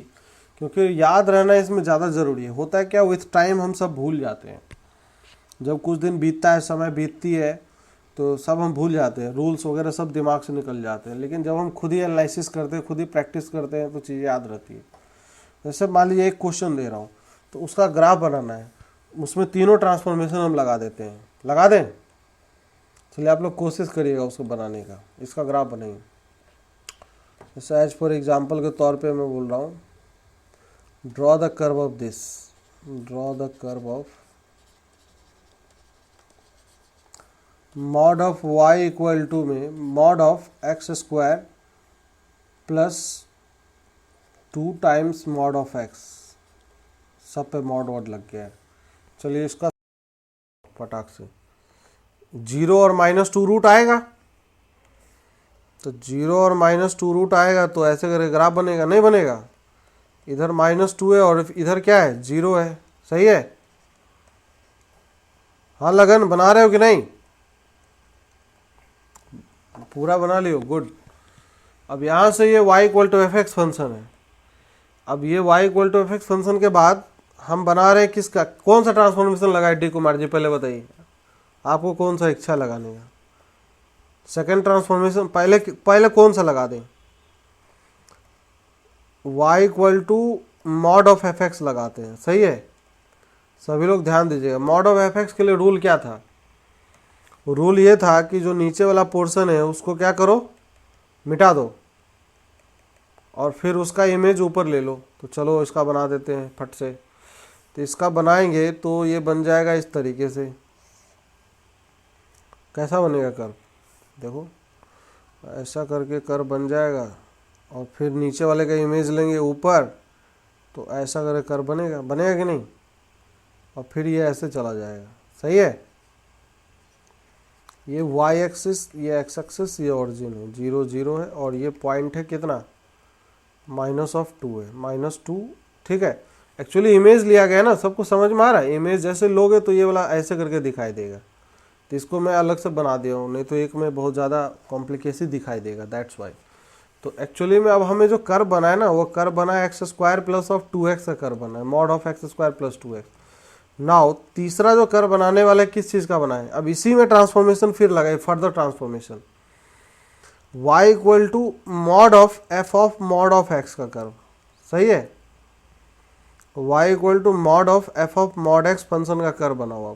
क्योंकि याद रहना इसमें ज़्यादा ज़रूरी है। होता है क्या, विथ टाइम हम सब भूल जाते हैं। जब कुछ दिन बीतता है, समय बीतती है, तो सब हम भूल जाते हैं, रूल्स वगैरह सब दिमाग से निकल जाते हैं। लेकिन जब हम खुद ही एनालिसिस करते हैं, खुद ही प्रैक्टिस करते हैं, तो चीज़ें याद रहती है। जैसे मान लीजिए एक क्वेश्चन दे रहा हूँ, तो उसका ग्राफ बनाना है, उसमें तीनों ट्रांसफॉर्मेशन हम लगा देते हैं। लगा दें? चलिए आप लोग कोशिश करिएगा उसको बनाने का, इसका ग्राफ बनाइए। जैसे एज फॉर एग्जाम्पल के तौर पे मैं बोल रहा हूँ, draw the curve of this, draw the curve of mod of y equal to में mod of x square plus 2 times mod of x, सब पे मॉड वॉड लग गया है। चलिए इसका फटाक से 0 और -2 रूट आएगा, तो 0 और -2 रूट आएगा तो ऐसे करके ग्राफ बनेगा? नहीं बनेगा। इधर -2 है और इधर क्या है, 0 है। सही है? हाँ लगन, बना रहे हो कि नहीं? पूरा बना लियो, गुड। अब यहाँ से ये y equal to f x function है। अब ये y equal to f x function के बाद हम बना रहे हैं किसका, कौन सा ट्रांसफॉर्मेशन लगाए? डी कुमार जी पहले बताइए, आपको कौन सा इच्छा लगाने का? सेकेंड ट्रांसफॉर्मेशन पहले कौन सा लगा दें? y equal to mod of f x लगाते हैं। सही है? सभी लोग ध्यान दीजिएगा। मॉड ऑफ एफ एक्स के लिए रूल क्या था? रूल ये था कि जो नीचे वाला पोर्शन है उसको क्या करो, मिटा दो, और फिर उसका इमेज ऊपर ले लो। तो चलो इसका बना देते हैं फट से। तो इसका बनाएंगे तो ये बन जाएगा इस तरीके से। कैसा बनेगा कर्व? देखो ऐसा करके कर्व बन जाएगा, और फिर नीचे वाले का इमेज लेंगे ऊपर, तो ऐसा करके कर्व बनेगा। बनेगा कि नहीं? और फिर ये ऐसे चला जाएगा। सही है? ये y एक्सिस, ये x एक्सिस, ये ओरिजिन है, 0 0 है, और ये पॉइंट है कितना, -2 है, -2। ठीक है? एक्चुअली इमेज लिया गया ना, सबको समझ में आ रहा है? इमेज जैसे लोगे तो ये वाला ऐसे करके दिखाई देगा। तो इसको मैं अलग से बना दिया हूँ, नहीं तो एक में बहुत ज़्यादा कॉम्प्लिकेशन दिखाई देगा, दैट्स वाई। तो एक्चुअली में अब हमें जो कर्व बना है ना, वो कर्व बना है x square plus of 2x का कर्व बना है, mod of x square plus 2x। Now तीसरा जो कर्व बनाने वाला है किस चीज़ का बना है? अब इसी में ट्रांसफॉर्मेशन फिर लगाए, further transformation, y equal to mod of f of mod of x का कर्व। सही है? y equal to mod of f of mod x function का कर्व बना हुआ।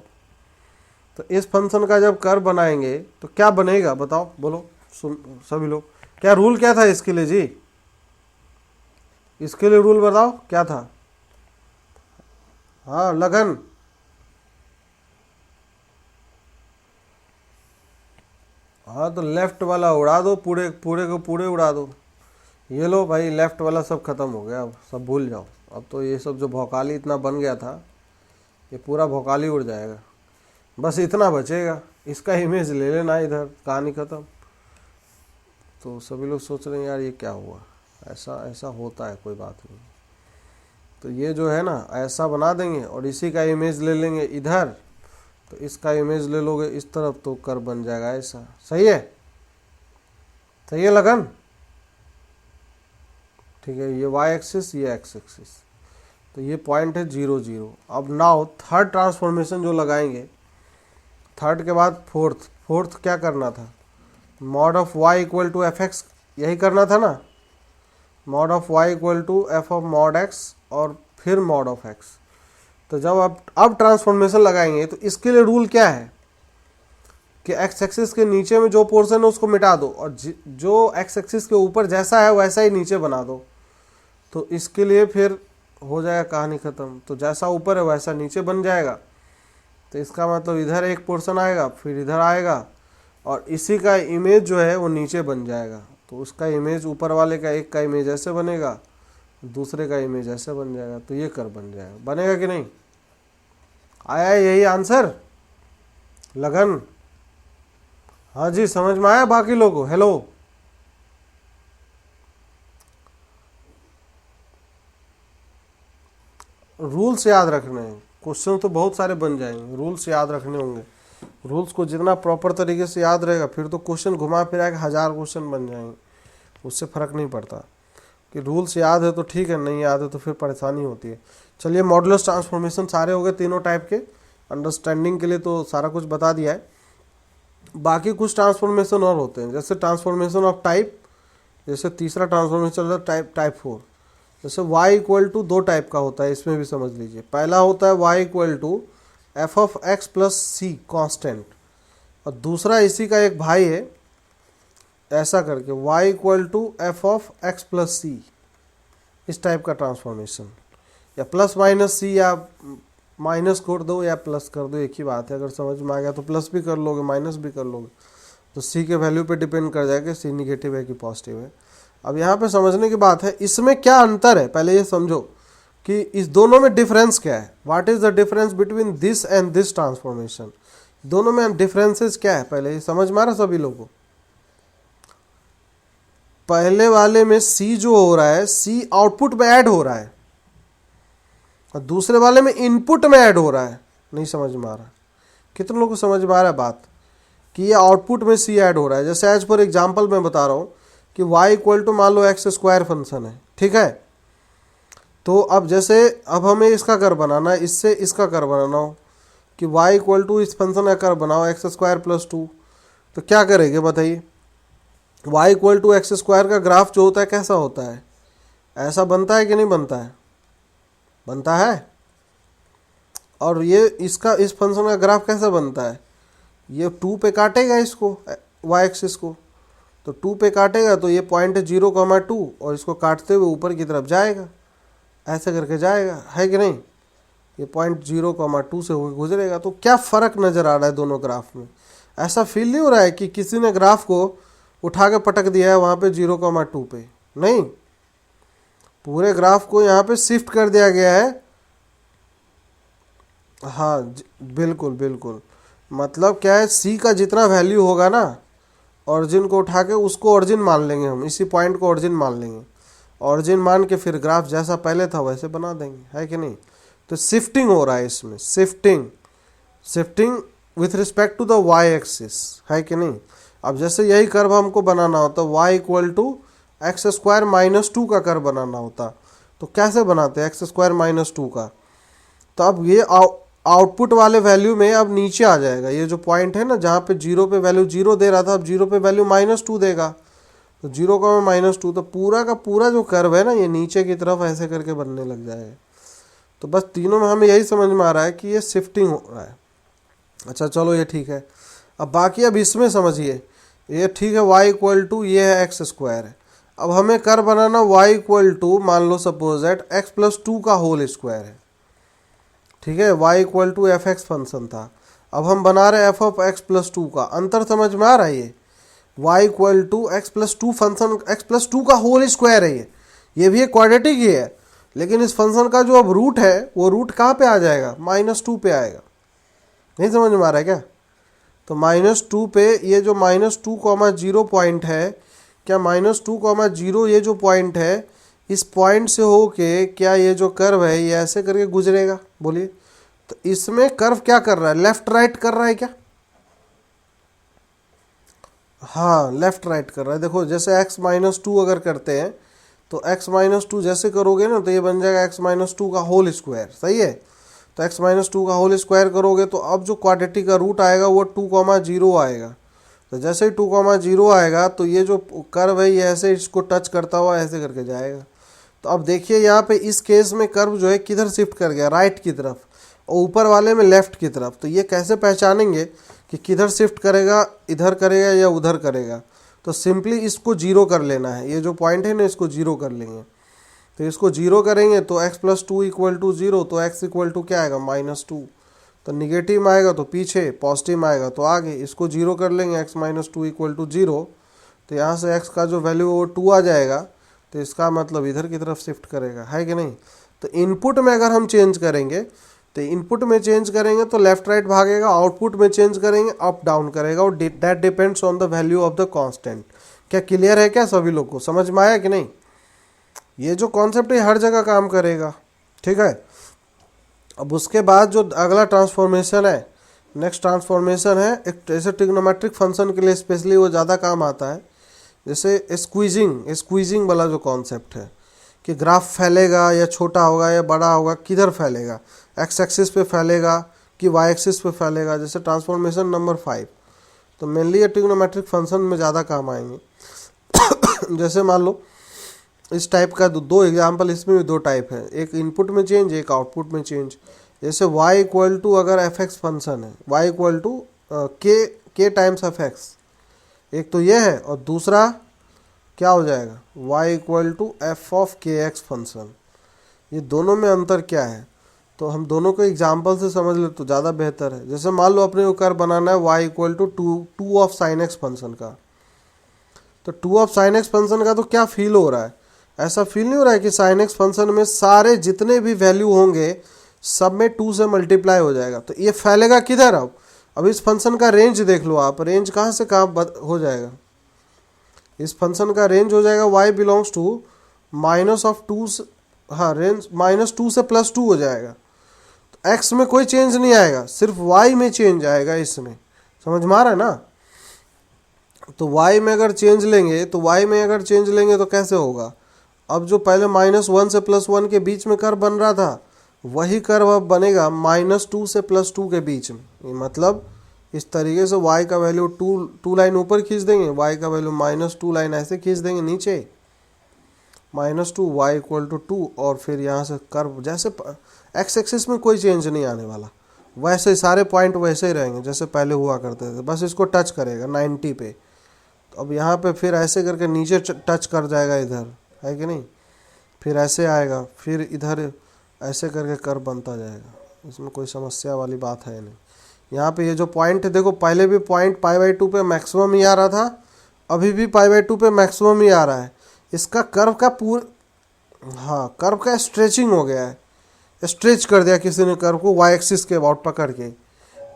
तो इस फंक्शन का जब कर्व बनाएंगे तो क्या बनेगा बताओ, बोलो सभी लोग। क्या रूल क्या था इसके लिए जी? इसके लिए रूल बताओ क्या था? हाँ लगन, हाँ तो लेफ्ट वाला उड़ा दो, पूरे पूरे को पूरे उड़ा दो। ये लो भाई, लेफ्ट वाला सब खत्म हो गया, अब सब भूल जाओ। अब तो ये सब जो भौकाली इतना बन गया था, ये पूरा भौकाली उड़ जाएगा। बस इतना बचेगा, इसका इमेज ले लेना, इधर कहानी खत्म। तो सभी लोग सोच रहे हैं यार ये क्या हुआ, ऐसा ऐसा होता है, कोई बात नहीं। तो ये जो है ना, ऐसा बना देंगे और इसी का इमेज ले लेंगे इधर, तो इसका इमेज ले लोगे इस तरफ, तो कर्व बन जाएगा ऐसा। सही है? सही है लगन? ठीक है, ये y एक्सिस, ये x एक्सिस, तो ये पॉइंट है 0 0। अब नाउ थर्ड ट्रांसफॉर्मेशन जो लगाएंगे, थर्ड के बाद फोर्थ क्या करना था? Mod of y equal to f x, यही करना था ना, mod of y equal to f of mod x और फिर मॉड ऑफ x। तो जब अब ट्रांसफॉर्मेशन लगाएंगे तो इसके लिए रूल क्या है कि x एक्सिस के नीचे में जो पोर्शन है उसको मिटा दो, और जो x एक्सिस के ऊपर जैसा है वैसा ही नीचे बना दो। तो इसके लिए फिर हो जाएगा कहानी ख़त्म। तो जैसा ऊपर है वैसा नीचे बन जाएगा। तो इसका मतलब इधर एक पोर्शन आएगा, फिर इधर आएगा, और इसी का इमेज जो है वो नीचे बन जाएगा। तो उसका इमेज ऊपर वाले का एक का इमेज ऐसे बनेगा, दूसरे का इमेज ऐसे बन जाएगा, तो ये कर्व बन जाएगा। बनेगा कि नहीं? आया यही आंसर? लगन? हाँ जी, समझ में आया बाकी लोगों? हेलो, रूल्स याद रखने हैं, क्वेश्चन तो बहुत सारे बन जाएंगे, रूल्स याद रखने होंगे। रूल्स को जितना प्रॉपर तरीके से याद रहेगा, फिर तो क्वेश्चन घुमा फिरा के 1000 क्वेश्चन बन जाएंगे, उससे फर्क नहीं पड़ता। कि रूल्स याद है तो ठीक है, नहीं याद है तो फिर परेशानी होती है। चलिए, मॉडुलस ट्रांसफॉर्मेशन सारे हो गए तीनों टाइप के। अंडरस्टैंडिंग के लिए तो सारा कुछ बता दिया है। बाकी कुछ ट्रांसफॉर्मेशन और होते हैं, जैसे ट्रांसफॉर्मेशन ऑफ टाइप, जैसे तीसरा ट्रांसफॉर्मेशन होता है टाइप 4। जैसे y इक्वल टू 2 टाइप का होता है, इसमें भी समझ लीजिए। पहला होता है y equal to f of x plus c constant, और दूसरा इसी का एक भाई है ऐसा करके y equal to f of x plus c, इस टाइप का ट्रांसफॉर्मेशन। या प्लस माइनस सी, या माइनस कर दो या प्लस कर दो, एक ही बात है। अगर समझ में आ गया तो प्लस भी कर लोगे, माइनस भी कर लोगे, तो सी के वैल्यू पे डिपेंड कर जाएगा सी निगेटिव है कि पॉजिटिव है। अब यहाँ पे समझने की बात है, इसमें क्या अंतर है पहले ये समझो कि इस दोनों में डिफरेंस क्या है। What is the difference between this and this transformation? दोनों में डिफरेंसेस क्या है पहले ये समझ में आ रहा सभी लोगों को? पहले वाले में सी जो हो रहा है, सी आउटपुट में ऐड हो रहा है, और दूसरे वाले में इनपुट में ऐड हो रहा है। नहीं समझ में आ रहा? कितने लोगों को समझ में आ रहा है बात कि ये आउटपुट में सी ऐड हो रहा है? जैसे एज पर एग्जांपल मैं बता रहा हूँ कि y इक्वल टू मान लो एक्स स्क्वायर फंक्शन है, ठीक है। तो अब जैसे अब हमें इसका कर्व बनाना है, इससे इसका कर्व बनाना हो कि y इक्वल टू इस फंक्शन का कर्व बनाओ एक्स स्क्वायर प्लस 2, तो क्या करेंगे बताइए? y equal to x square का ग्राफ जो होता है कैसा होता है? ऐसा बनता है कि नहीं बनता है? बनता है। और ये इसका इस फंक्शन का ग्राफ कैसा बनता है? ये 2 पे काटेगा इसको, y एक्सिस को, तो 2 पे काटेगा तो ये पॉइंट है 0,2, और इसको काटते हुए ऊपर की तरफ जाएगा, ऐसे करके जाएगा, है कि नहीं? ये पॉइंट 0,2 से होकर गुजरेगा। तो क्या फ़र्क नज़र आ रहा है दोनों ग्राफ में? ऐसा फील नहीं हो रहा है कि किसी ने ग्राफ को उठा के पटक दिया है वहाँ पे 0,2 पे? नहीं, पूरे ग्राफ को यहाँ पे शिफ्ट कर दिया गया है। हाँ बिल्कुल बिल्कुल। मतलब क्या है, सी का जितना वैल्यू होगा ना, ऑरिजिन को उठा के उसको ऑरिजिन मान लेंगे हम, इसी पॉइंट को ऑरिजिन मान लेंगे। ऑरिजिन मान के फिर ग्राफ जैसा पहले था वैसे बना देंगे, है कि नहीं? तो शिफ्टिंग हो रहा है इसमें, shifting with respect to the y axis, है कि नहीं? अब जैसे यही कर्व हमको बनाना होता, y equal to x square minus 2 का कर्व बनाना होता, तो कैसे बनाते हैं एक्स स्क्वायर माइनस 2 का? तो अब ये आउटपुट वाले वैल्यू में अब नीचे आ जाएगा। ये जो पॉइंट है ना जहाँ पे 0 पे वैल्यू 0 दे रहा था, अब 0 पे वैल्यू -2 देगा, तो 0,-2, तो पूरा का पूरा जो कर्व है ना ये नीचे की तरफ ऐसे करके बनने लग जाएगा। तो बस तीनों में हमें यही समझ में आ रहा है कि ये शिफ्टिंग हो रहा है। अच्छा चलो ये ठीक है। अब बाकी अब इसमें समझिए, ये ठीक है y इक्वल टू ये है एक्स स्क्वायर है। अब हमें कर्व बनाना y इक्वल टू मान लो सपोज दैट x प्लस 2 का होल स्क्वायर है, ठीक है। y equal to f x function था, अब हम बना रहे f ऑफ x प्लस 2 का। अंतर समझ में आ रहा है? ये y equal to x plus 2 function x plus 2 का होल स्क्वायर है, ये भी एक क्वाड्रेटिक ही है, लेकिन इस फंक्शन का जो अब रूट है वो रूट कहाँ पे आ जाएगा? -2 पे आएगा। नहीं समझ में आ रहा है क्या? तो -2 पे ये जो -2,0 पॉइंट है, क्या -2,0 ये जो पॉइंट है, इस पॉइंट से होके क्या ये जो कर्व है ये ऐसे करके गुजरेगा? बोलिए, तो इसमें कर्व क्या कर रहा है? लेफ्ट राइट कर रहा है क्या? हाँ लेफ्ट राइट कर रहा है। देखो जैसे x-2 अगर करते हैं तो x-2 जैसे करोगे ना तो ये बन जाएगा x-2 का होल स्क्वायर, सही है। तो x-2 का होल स्क्वायर करोगे तो अब जो क्वाड्रेटिक का रूट आएगा वो 2,0 आएगा। तो जैसे ही 2,0 आएगा तो ये जो कर्व है ये ऐसे इसको टच करता हुआ ऐसे करके जाएगा। तो अब देखिए यहाँ पे इस केस में कर्व जो है किधर शिफ्ट कर गया? राइट की तरफ, और ऊपर वाले में लेफ्ट की तरफ। तो ये कैसे पहचानेंगे कि किधर शिफ्ट करेगा, इधर करेगा या उधर करेगा? तो सिंपली इसको 0 कर लेना है, ये जो पॉइंट है ना इसको 0 कर लेंगे। तो इसको 0 करेंगे तो x प्लस 2 इक्वल टू 0, तो x इक्वल टू क्या आएगा? -2। तो निगेटिव आएगा तो पीछे, पॉजिटिव आएगा तो आगे। इसको जीरो कर लेंगे, x minus two equal to zero, तो यहाँ से x का जो वैल्यू वो 2 आ जाएगा, तो इसका मतलब इधर की तरफ शिफ्ट करेगा, है कि नहीं। तो इनपुट में अगर हम चेंज करेंगे, तो इनपुट में चेंज करेंगे तो लेफ्ट राइट भागेगा, आउटपुट में चेंज करेंगे अप डाउन करेगा, और that depends on the value of the constant. क्या क्लियर है क्या सभी लोग को, समझ में आया कि नहीं। ये जो कॉन्सेप्ट है हर जगह काम करेगा, ठीक है। अब उसके बाद जो अगला ट्रांसफॉर्मेशन है, नेक्स्ट ट्रांसफॉर्मेशन है एक जैसे ट्रिग्नोमेट्रिक फंक्शन के लिए स्पेशली वो ज़्यादा काम आता है, जैसे स्क्वीजिंग वाला जो कॉन्सेप्ट है कि ग्राफ फैलेगा या छोटा होगा या बड़ा होगा, किधर फैलेगा, एक्स एक्सिस पे फैलेगा कि वाई एक्सिस पे फैलेगा, जैसे ट्रांसफॉर्मेशन नंबर 5। तो मेनली ये ट्रिग्नोमेट्रिक फंक्शन में ज़्यादा काम आएंगे। जैसे मान लो इस टाइप का दो एग्जाम्पल, इसमें भी दो टाइप है, एक इनपुट में चेंज, एक आउटपुट में चेंज। जैसे y इक्वल टू अगर एफ एक्स फंक्शन है, y इक्वल टू के टाइम्स एफ एक्स, एक तो ये है, और दूसरा क्या हो जाएगा y equal to f of के एक्स फंक्शन। ये दोनों में अंतर क्या है, तो हम दोनों को एग्जाम्पल से समझ ले तो ज़्यादा बेहतर है। जैसे मान लो अपने को कर्व बनाना है y equal to two of sine x function का, तो two of sine x function का तो क्या फील हो रहा है, ऐसा फील नहीं हो रहा है कि साइन एक्स फंक्शन में सारे जितने भी वैल्यू होंगे सब में 2 से मल्टीप्लाई हो जाएगा। तो ये फैलेगा किधर, अब इस फंक्शन का रेंज देख लो आप, रेंज कहाँ से कहाँ हो जाएगा, इस फंक्शन का रेंज हो जाएगा y belongs to minus of 2, हाँ रेंज -2 से +2 हो जाएगा। तो x में कोई चेंज नहीं आएगा, सिर्फ y में चेंज आएगा इसमें, समझ में आ रहा है ना। तो y में अगर चेंज लेंगे तो कैसे होगा, अब जो पहले -1 से +1 के बीच में कर्व बन रहा था, वही कर्व अब बनेगा -2 से +2 के बीच में। मतलब इस तरीके से y का वैल्यू 2 लाइन ऊपर खींच देंगे, y का वैल्यू -2 लाइन ऐसे खींच देंगे नीचे, -2 y इक्वल टू 2, और फिर यहाँ से कर्व जैसे x एक्सिस में कोई चेंज नहीं आने वाला, वैसे सारे पॉइंट वैसे ही रहेंगे जैसे पहले हुआ करते थे, बस इसको टच करेगा 90 पे। तो अब यहाँ पे फिर ऐसे करके नीचे टच कर जाएगा इधर, है कि नहीं, फिर ऐसे आएगा, फिर इधर ऐसे करके कर्व बनता जाएगा, इसमें कोई समस्या वाली बात है नहीं। यहाँ पे ये जो पॉइंट है देखो, पहले भी पॉइंट π/2 पे मैक्सिमम ही आ रहा था, अभी भी π/2 पे मैक्सिमम ही आ रहा है। इसका कर्व का कर्व का स्ट्रेचिंग हो गया है, स्ट्रेच कर दिया किसी ने कर्व को y एक्सिस के अबाउट पकड़ के,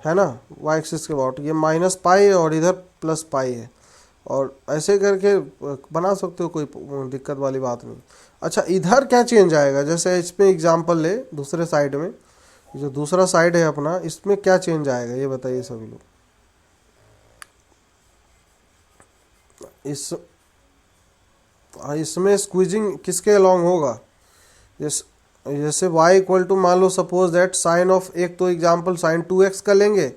है ना, y एक्सिस के अबाउट, ये -π और इधर +π है, और ऐसे करके बना सकते हो, कोई दिक्कत वाली बात नहीं। अच्छा इधर क्या चेंज आएगा, जैसे इसमें एग्जांपल ले दूसरे साइड में, जो दूसरा साइड है अपना, इसमें क्या चेंज आएगा ये बताइए सभी लोग। इसमें स्क्वीजिंग किसके अलॉन्ग होगा, जैसे y इक्वल टू मान लो सपोज दैट साइन ऑफ, एक तो एग्जांपल साइन 2x का लेंगे,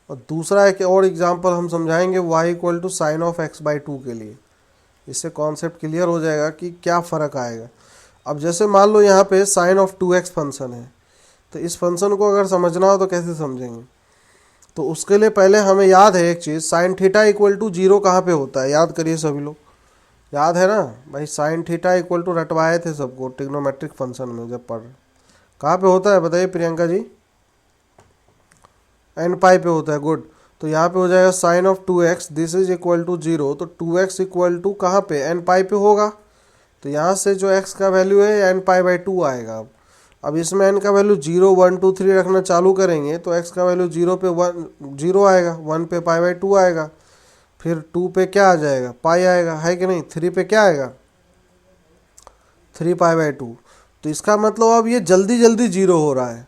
और दूसरा एक और एग्जांपल हम समझाएंगे y equal to sine of x/2 के लिए। इससे कॉन्सेप्ट क्लियर हो जाएगा कि क्या फ़र्क आएगा। अब जैसे मान लो यहाँ पे साइन ऑफ 2x फंक्शन है, तो इस फंक्शन को अगर समझना हो तो कैसे समझेंगे, तो उसके लिए पहले हमें याद है एक चीज़, साइन थीटा इक्वल टू 0 कहाँ पे होता है, याद करिए सभी लोग, याद है ना भाई, साइन थीटा इक्वल टू रटवाए थे सबको ट्रिग्नोमेट्रिक फंक्शन में जब पढ़, कहाँ पे होता है बताइए प्रियंका जी, n पाई पे होता है, गुड। तो यहाँ पे हो जाएगा sine of 2x this is equal to 0, तो 2x इक्वल टू कहाँ पे, n पाई पे होगा, तो यहाँ से जो x का वैल्यू है n π/2 आएगा। अब इसमें n का वैल्यू 0 1 2 3 रखना चालू करेंगे तो x का वैल्यू 0 पे 0 आएगा, 1 पे π/2 आएगा, फिर 2 पे क्या आ जाएगा, पाई आएगा, है कि नहीं, 3 पे क्या आएगा, 3π/2। तो इसका मतलब अब ये जल्दी जल्दी 0 हो रहा है,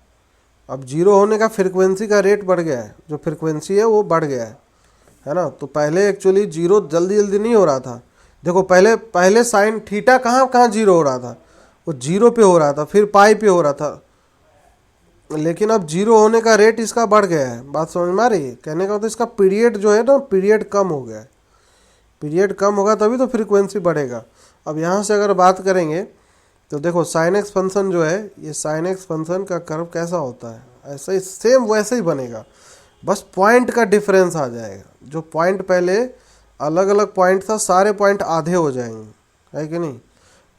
अब 0 होने का फ्रीक्वेंसी का रेट बढ़ गया है, जो फ्रीक्वेंसी है वो बढ़ गया है ना। तो पहले एक्चुअली 0 जल्दी जल्दी नहीं हो रहा था, देखो पहले साइन थीटा कहाँ 0 हो रहा था, वो 0 पे हो रहा था, फिर पाई पे हो रहा था, लेकिन अब 0 होने का रेट इसका बढ़ गया है। बात समझ में आ रही है, कहने का मतलब इसका पीरियड जो है ना, पीरियड कम हो गया है, पीरियड कम होगा तभी तो फ्रीक्वेंसी बढ़ेगा। अब यहाँ से अगर बात करेंगे तो देखो साइन एक्स फंक्शन जो है, ये साइन एक्स फंक्शन का कर्व कैसा होता है, ऐसा ही सेम वैसे ही बनेगा, बस पॉइंट का डिफरेंस आ जाएगा। जो पॉइंट पहले अलग अलग पॉइंट था, सारे पॉइंट आधे हो जाएंगे, है कि नहीं।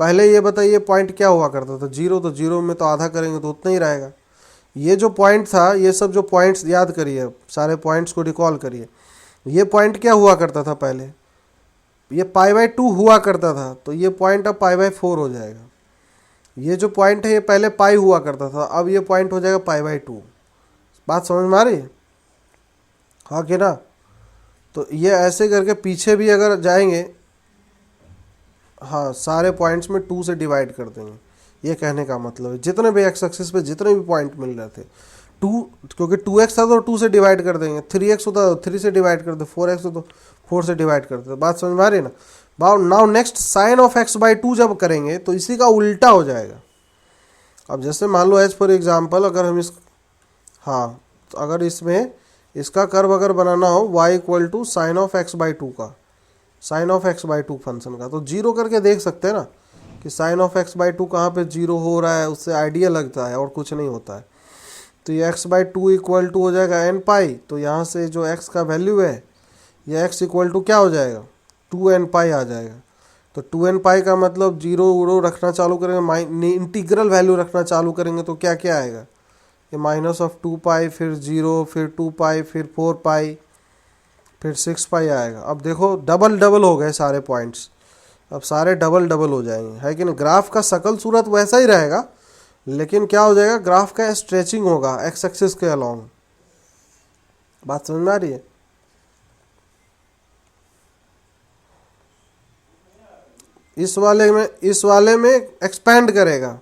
पहले ये बताइए पॉइंट क्या हुआ करता था, 0, तो 0 में तो आधा करेंगे तो उतना ही रहेगा। ये जो पॉइंट था, ये सब जो पॉइंट्स याद करिए, सारे पॉइंट्स को रिकॉल करिए। ये पॉइंट क्या हुआ करता था पहले, ये π/2 हुआ करता था, तो ये पॉइंट अब π/4 हो जाएगा। ये जो पॉइंट है ये पहले पाई हुआ करता था, अब ये पॉइंट हो जाएगा π/2। बात समझ में आ रही है, हाँ कि ना? तो ये ऐसे करके पीछे भी अगर जाएंगे, हाँ सारे पॉइंट्स में 2 से डिवाइड कर देंगे, ये कहने का मतलब है। जितने भी एक्स एक्सिस पे जितने भी पॉइंट मिल रहे थे 2, क्योंकि 2x था तो 2 से डिवाइड कर देंगे, 3x होता तो 3 से डिवाइड कर दे, 4x हो तो 4 से डिवाइड कर दे। बात समझ में आ रही है ना? Now next sign of x/2 जब करेंगे तो इसी का उल्टा हो जाएगा। अब जैसे मान लो एज फॉर एग्जाम्पल, अगर हम इस, हाँ तो अगर इसमें इसका कर्व अगर बनाना हो y = साइन ऑफ x/2 का, साइन ऑफ x/2 फंक्शन का, तो जीरो करके देख सकते हैं ना कि साइन ऑफ x/2 कहाँ पे जीरो हो रहा है, उससे आइडिया लगता है और कुछ नहीं होता है। तो ये x/2 = हो जाएगा n π, तो यहाँ से जो x का वैल्यू है ये x = क्या हो जाएगा, 2nπ आ जाएगा। तो 2nπ का मतलब जीरो उरो रखना चालू करेंगे, इंटीग्रल वैल्यू रखना चालू करेंगे तो क्या क्या आएगा, ये -2π, फिर 0, फिर 2π, फिर 4π, फिर 6π आएगा। अब देखो डबल डबल हो गए सारे पॉइंट्स, अब सारे डबल डबल हो जाएंगे, है कि नहीं? ग्राफ का शकल सूरत वैसा ही रहेगा, लेकिन क्या हो जाएगा, ग्राफ का स्ट्रेचिंग होगा एक्स एक्सिस के अलोंग। बात समझ में आ रही है? इस वाले में एक्सपैंड करेगा,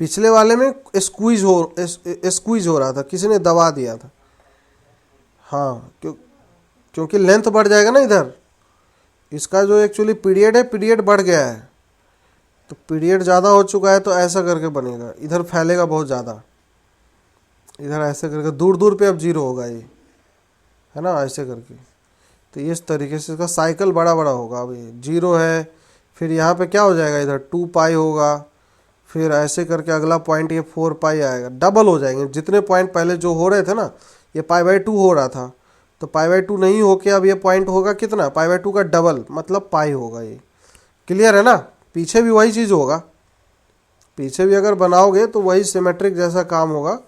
पिछले वाले में स्क्वीज हो रहा था, किसी ने दबा दिया था। हाँ क्योंकि लेंथ बढ़ जाएगा ना इधर, इसका जो एक्चुअली पीरियड है, पीरियड बढ़ गया है, तो पीरियड ज़्यादा हो चुका है, तो ऐसा करके बनेगा, इधर फैलेगा बहुत ज़्यादा, इधर ऐसे करके दूर दूर पे अब जीरो होगा ये, है ना, ऐसे करके। तो इस तरीके से इसका साइकिल बड़ा बड़ा होगा। अब ये जीरो है, फिर यहाँ पे क्या हो जाएगा, इधर 2π होगा, फिर ऐसे करके अगला पॉइंट ये 4π आएगा, डबल हो जाएंगे। जितने पॉइंट पहले जो हो रहे थे ना, ये π/2 हो रहा था, तो π/2 नहीं होके अब ये पॉइंट होगा कितना, π/2 का डबल, मतलब पाई होगा ये। क्लियर है ना? पीछे भी वही चीज़ होगा, पीछे भी अगर बनाओगे तो वही सिमेट्रिक जैसा काम होगा,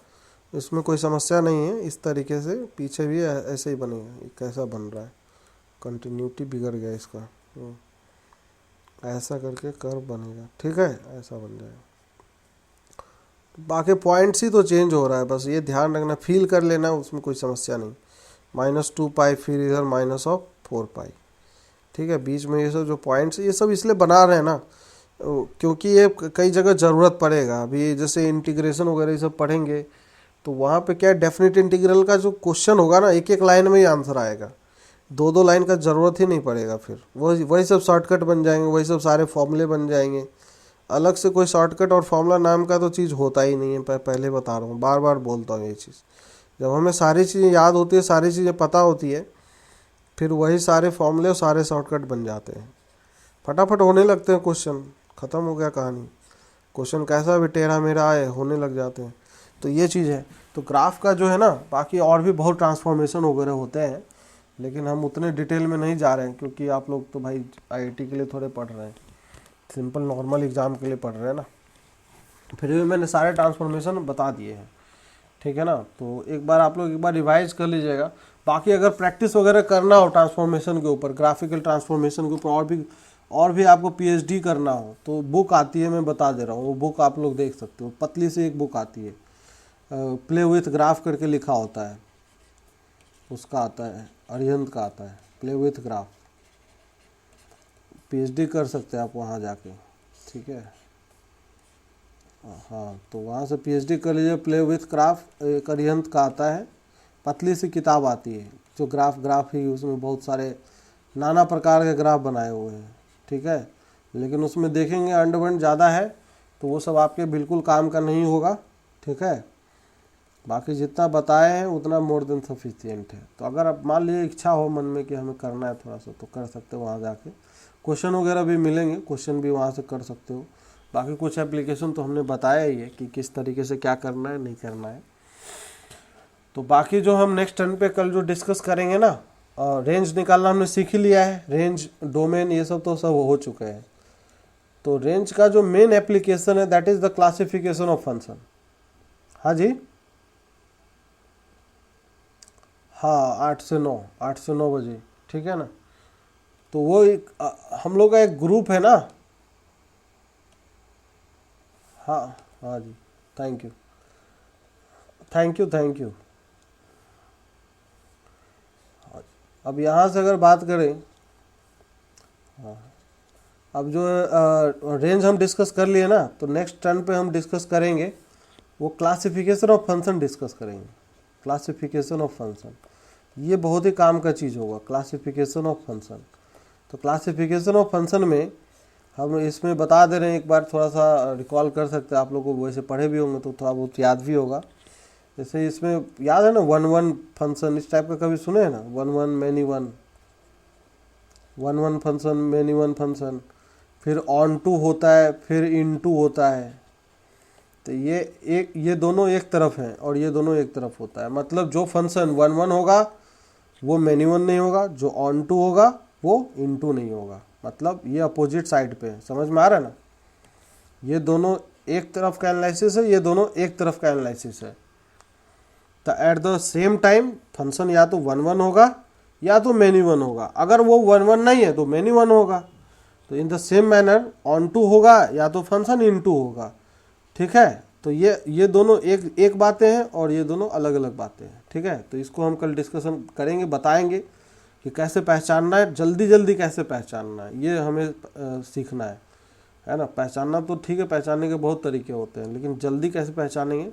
इसमें कोई समस्या नहीं है। इस तरीके से पीछे भी ऐसे ही बनेगा। ये कैसा बन रहा है, कंटिन्यूटी बिगड़ गया इसका, ऐसा करके कर्व बनेगा, ठीक है, ऐसा बन जाएगा। बाकी पॉइंट्स ही तो चेंज हो रहा है, बस ये ध्यान रखना, फील कर लेना, उसमें कोई समस्या नहीं। -2π, फिर इधर -4π, ठीक है। बीच में ये सब जो पॉइंट्स, ये सब इसलिए बना रहे हैं ना, क्योंकि ये कई जगह ज़रूरत पड़ेगा। अभी जैसे इंटीग्रेशन वगैरह ये सब पढ़ेंगे, तो वहाँ पे क्या डेफिनेट इंटीग्रल का जो क्वेश्चन होगा ना, एक एक लाइन में ही आंसर आएगा, 2 लाइन का ज़रूरत ही नहीं पड़ेगा। फिर वही सब शॉर्टकट बन जाएंगे, वही सब सारे फॉर्मूले बन जाएंगे। अलग से कोई शॉर्टकट और फॉर्मूला नाम का तो चीज़ होता ही नहीं है, पहले बता रहा हूँ, बार बार बोलता हूँ ये चीज़। जब हमें सारी चीज़ें याद होती है, सारी चीज़ें पता होती है, फिर वही सारे फॉर्मूले और सारे शॉर्टकट बन जाते हैं, फटाफट होने लगते हैं क्वेश्चन, ख़त्म हो गया कहानी। क्वेश्चन कैसा भी टेढ़ा मेढ़ा आए, होने लग जाते हैं। तो ये चीज़ है। तो ग्राफ का जो है ना, बाकी और भी बहुत ट्रांसफॉर्मेशन वगैरह होते हैं, लेकिन हम उतने डिटेल में नहीं जा रहे हैं, क्योंकि आप लोग तो भाई आईआईटी के लिए थोड़े पढ़ रहे हैं, सिंपल नॉर्मल एग्ज़ाम के लिए पढ़ रहे हैं ना। फिर भी मैंने सारे ट्रांसफॉर्मेशन बता दिए हैं, ठीक है ना। तो एक बार आप लोग रिवाइज कर लीजिएगा। बाकी अगर प्रैक्टिस वगैरह करना हो ट्रांसफॉर्मेशन के ऊपर, ग्राफिकल ट्रांसफॉर्मेशन के ऊपर, और भी आपको पीएचडी करना हो, तो बुक आती है, मैं बता दे रहा हूँ, वो बुक आप लोग देख सकते हो। पतली से एक बुक आती है, प्ले विथ ग्राफ करके लिखा होता है, उसका आता है, अरिहंत का आता है, प्ले विथ ग्राफ। पीएचडी कर सकते हैं आप वहाँ जाके, ठीक है। हाँ, तो वहाँ से पीएचडी कर लीजिए। प्ले विथ ग्राफ एक अरिहंत का आता है, पतली सी किताब आती है, जो ग्राफ ही, उसमें बहुत सारे नाना प्रकार के ग्राफ बनाए हुए हैं, ठीक है। लेकिन उसमें देखेंगे अंडरवंड ज़्यादा है, तो वो सब आपके बिल्कुल काम का नहीं होगा, ठीक है। बाकी जितना बताए हैं उतना मोर देन सफिशिएंट है। तो अगर आप मान लीजिए इच्छा हो मन में कि हमें करना है थोड़ा सा, तो कर सकते हो वहाँ जाके। क्वेश्चन वगैरह भी मिलेंगे, क्वेश्चन भी वहाँ से कर सकते हो। बाकी कुछ एप्लीकेशन तो हमने बताया ही है कि किस तरीके से क्या करना है, नहीं करना है। तो बाकी जो हम नेक्स्ट टर्न पे कल जो डिस्कस करेंगे ना, रेंज निकालना हमने सीख ही लिया है, रेंज, डोमेन, ये सब तो सब हो चुके हैं। तो रेंज का जो मेन एप्लीकेशन है, that is the classification of function. हाँ जी, हाँ 8 से 9, 8 से 9 बजे, ठीक है ना। तो वो एक हम लोग का एक ग्रुप है ना। हाँ हाँ जी, thank you, thank you, thank you. अब यहाँ से अगर बात करें, अब जो रेंज हम डिस्कस कर लिए ना, तो नेक्स्ट टर्न पे हम डिस्कस करेंगे वो क्लासिफिकेशन ऑफ फंक्शन डिस्कस करेंगे। क्लासिफिकेशन ऑफ फंक्शन, ये बहुत ही काम का चीज़ होगा, क्लासिफिकेशन ऑफ फंक्शन। तो क्लासिफिकेशन ऑफ फंक्शन में हम इसमें बता दे रहे हैं, एक बार थोड़ा सा रिकॉल कर सकते हैं आप लोगों को, वैसे पढ़े भी होंगे तो थोड़ा बहुत याद भी होगा। जैसे इसमें याद है ना, वन वन फंक्शन, इस टाइप का कभी सुने हैं ना, one one many one, one one function, many one function, फिर ऑन टू होता है, फिर इन टू होता है। तो ये दोनों एक तरफ हैं और ये दोनों एक तरफ होता है। मतलब जो फंक्शन वन वन होगा वो मैनी वन नहीं होगा, जो ऑन टू होगा वो इन टू नहीं होगा। मतलब ये अपोजिट साइड पे है, समझ में आ रहा है ना। ये दोनों एक तरफ का एनालिसिस है, ये दोनों एक तरफ का एनालिसिस है। तो at the same time function या तो वन वन होगा या तो मैनी वन होगा। अगर वो वन वन नहीं है तो मैनी वन होगा। तो in the same manner onto होगा या तो फंक्शन इन टू होगा, ठीक है। तो ये दोनों एक एक बातें हैं और ये दोनों अलग अलग बातें हैं, ठीक है। तो इसको हम कल डिस्कशन करेंगे, बताएंगे कि कैसे पहचानना है, जल्दी जल्दी कैसे पहचानना है, ये हमें सीखना है ना। पहचानना तो ठीक है, पहचानने के बहुत तरीके होते हैं, लेकिन जल्दी कैसे पहचानेंगे,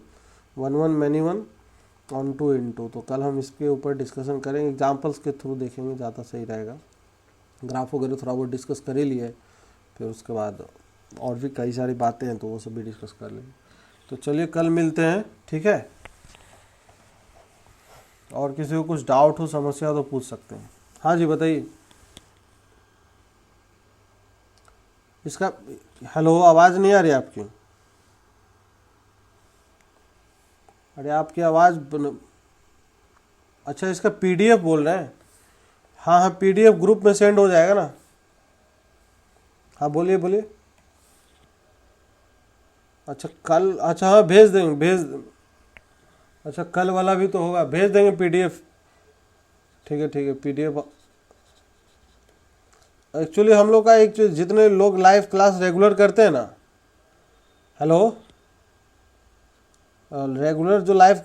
one one many one, onto into. तो कल हम इसके ऊपर डिस्कशन करेंगे, एग्जाम्पल्स के थ्रू देखेंगे, ज़्यादा सही रहेगा। ग्राफ वगैरह थोड़ा बहुत डिस्कस कर ही लिए, फिर उसके बाद और भी कई सारी बातें हैं तो वो सब भी डिस्कस कर लेंगे। तो चलिए कल मिलते हैं, ठीक है। और किसी को कुछ डाउट हो, समस्या हो तो पूछ सकते हैं। हाँ जी बताइए। इसका हेलो, आवाज़ नहीं आ रही आपकी। अरे आपकी आवाज़ अच्छा, इसका पीडीएफ बोल रहे हैं। हाँ हाँ, पीडीएफ ग्रुप में सेंड हो जाएगा ना। हाँ बोलिए बोलिए। अच्छा कल, अच्छा हाँ भेज देंगे, अच्छा कल वाला भी तो होगा, भेज देंगे पीडीएफ। ठीक है ठीक है, पीडीएफ। एक्चुअली हम लोग का एक जितने लोग लाइव क्लास रेगुलर करते हैं ना, हेलो, रेगुलर जो लाइव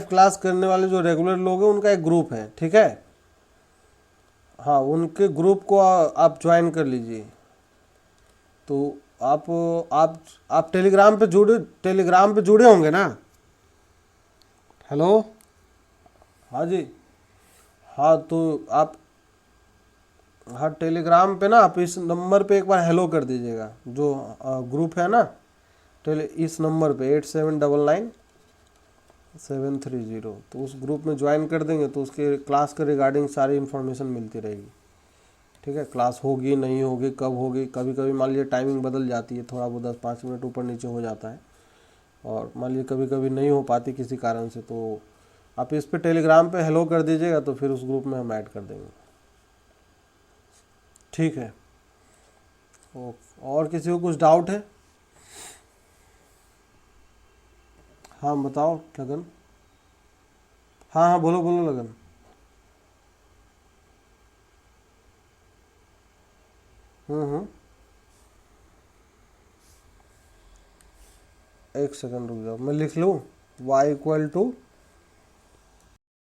क्लास करने वाले जो रेगुलर लोग हैं उनका एक ग्रुप है, ठीक है। हाँ, उनके ग्रुप को आप ज्वाइन कर लीजिए। तो आप आप आप टेलीग्राम पे जुड़े होंगे ना। हेलो, हाँ जी। हाँ तो आप, हाँ टेलीग्राम पे ना आप इस नंबर पे एक बार हेलो कर दीजिएगा, जो ग्रुप है ना, इस नंबर पे 8799 730। तो उस ग्रुप में ज्वाइन कर देंगे तो उसके क्लास के रिगार्डिंग सारी इन्फॉर्मेशन मिलती रहेगी, ठीक है। क्लास होगी नहीं होगी, कब होगी, कभी कभी मान लीजिए टाइमिंग बदल जाती है, थोड़ा बहुत 10-5 मिनट ऊपर नीचे हो जाता है, और मान लीजिए कभी कभी नहीं हो पाती किसी कारण से, तो आप इस पे टेलीग्राम पे हेलो कर दीजिएगा तो फिर उस ग्रुप में हम ऐड कर देंगे, ठीक है। और किसी को कुछ डाउट है? हाँ बताओ लगन। हाँ हाँ बोलो बोलो लगन। हम्म। एक सेकंड रुक जाओ, मैं लिख लूँ। y =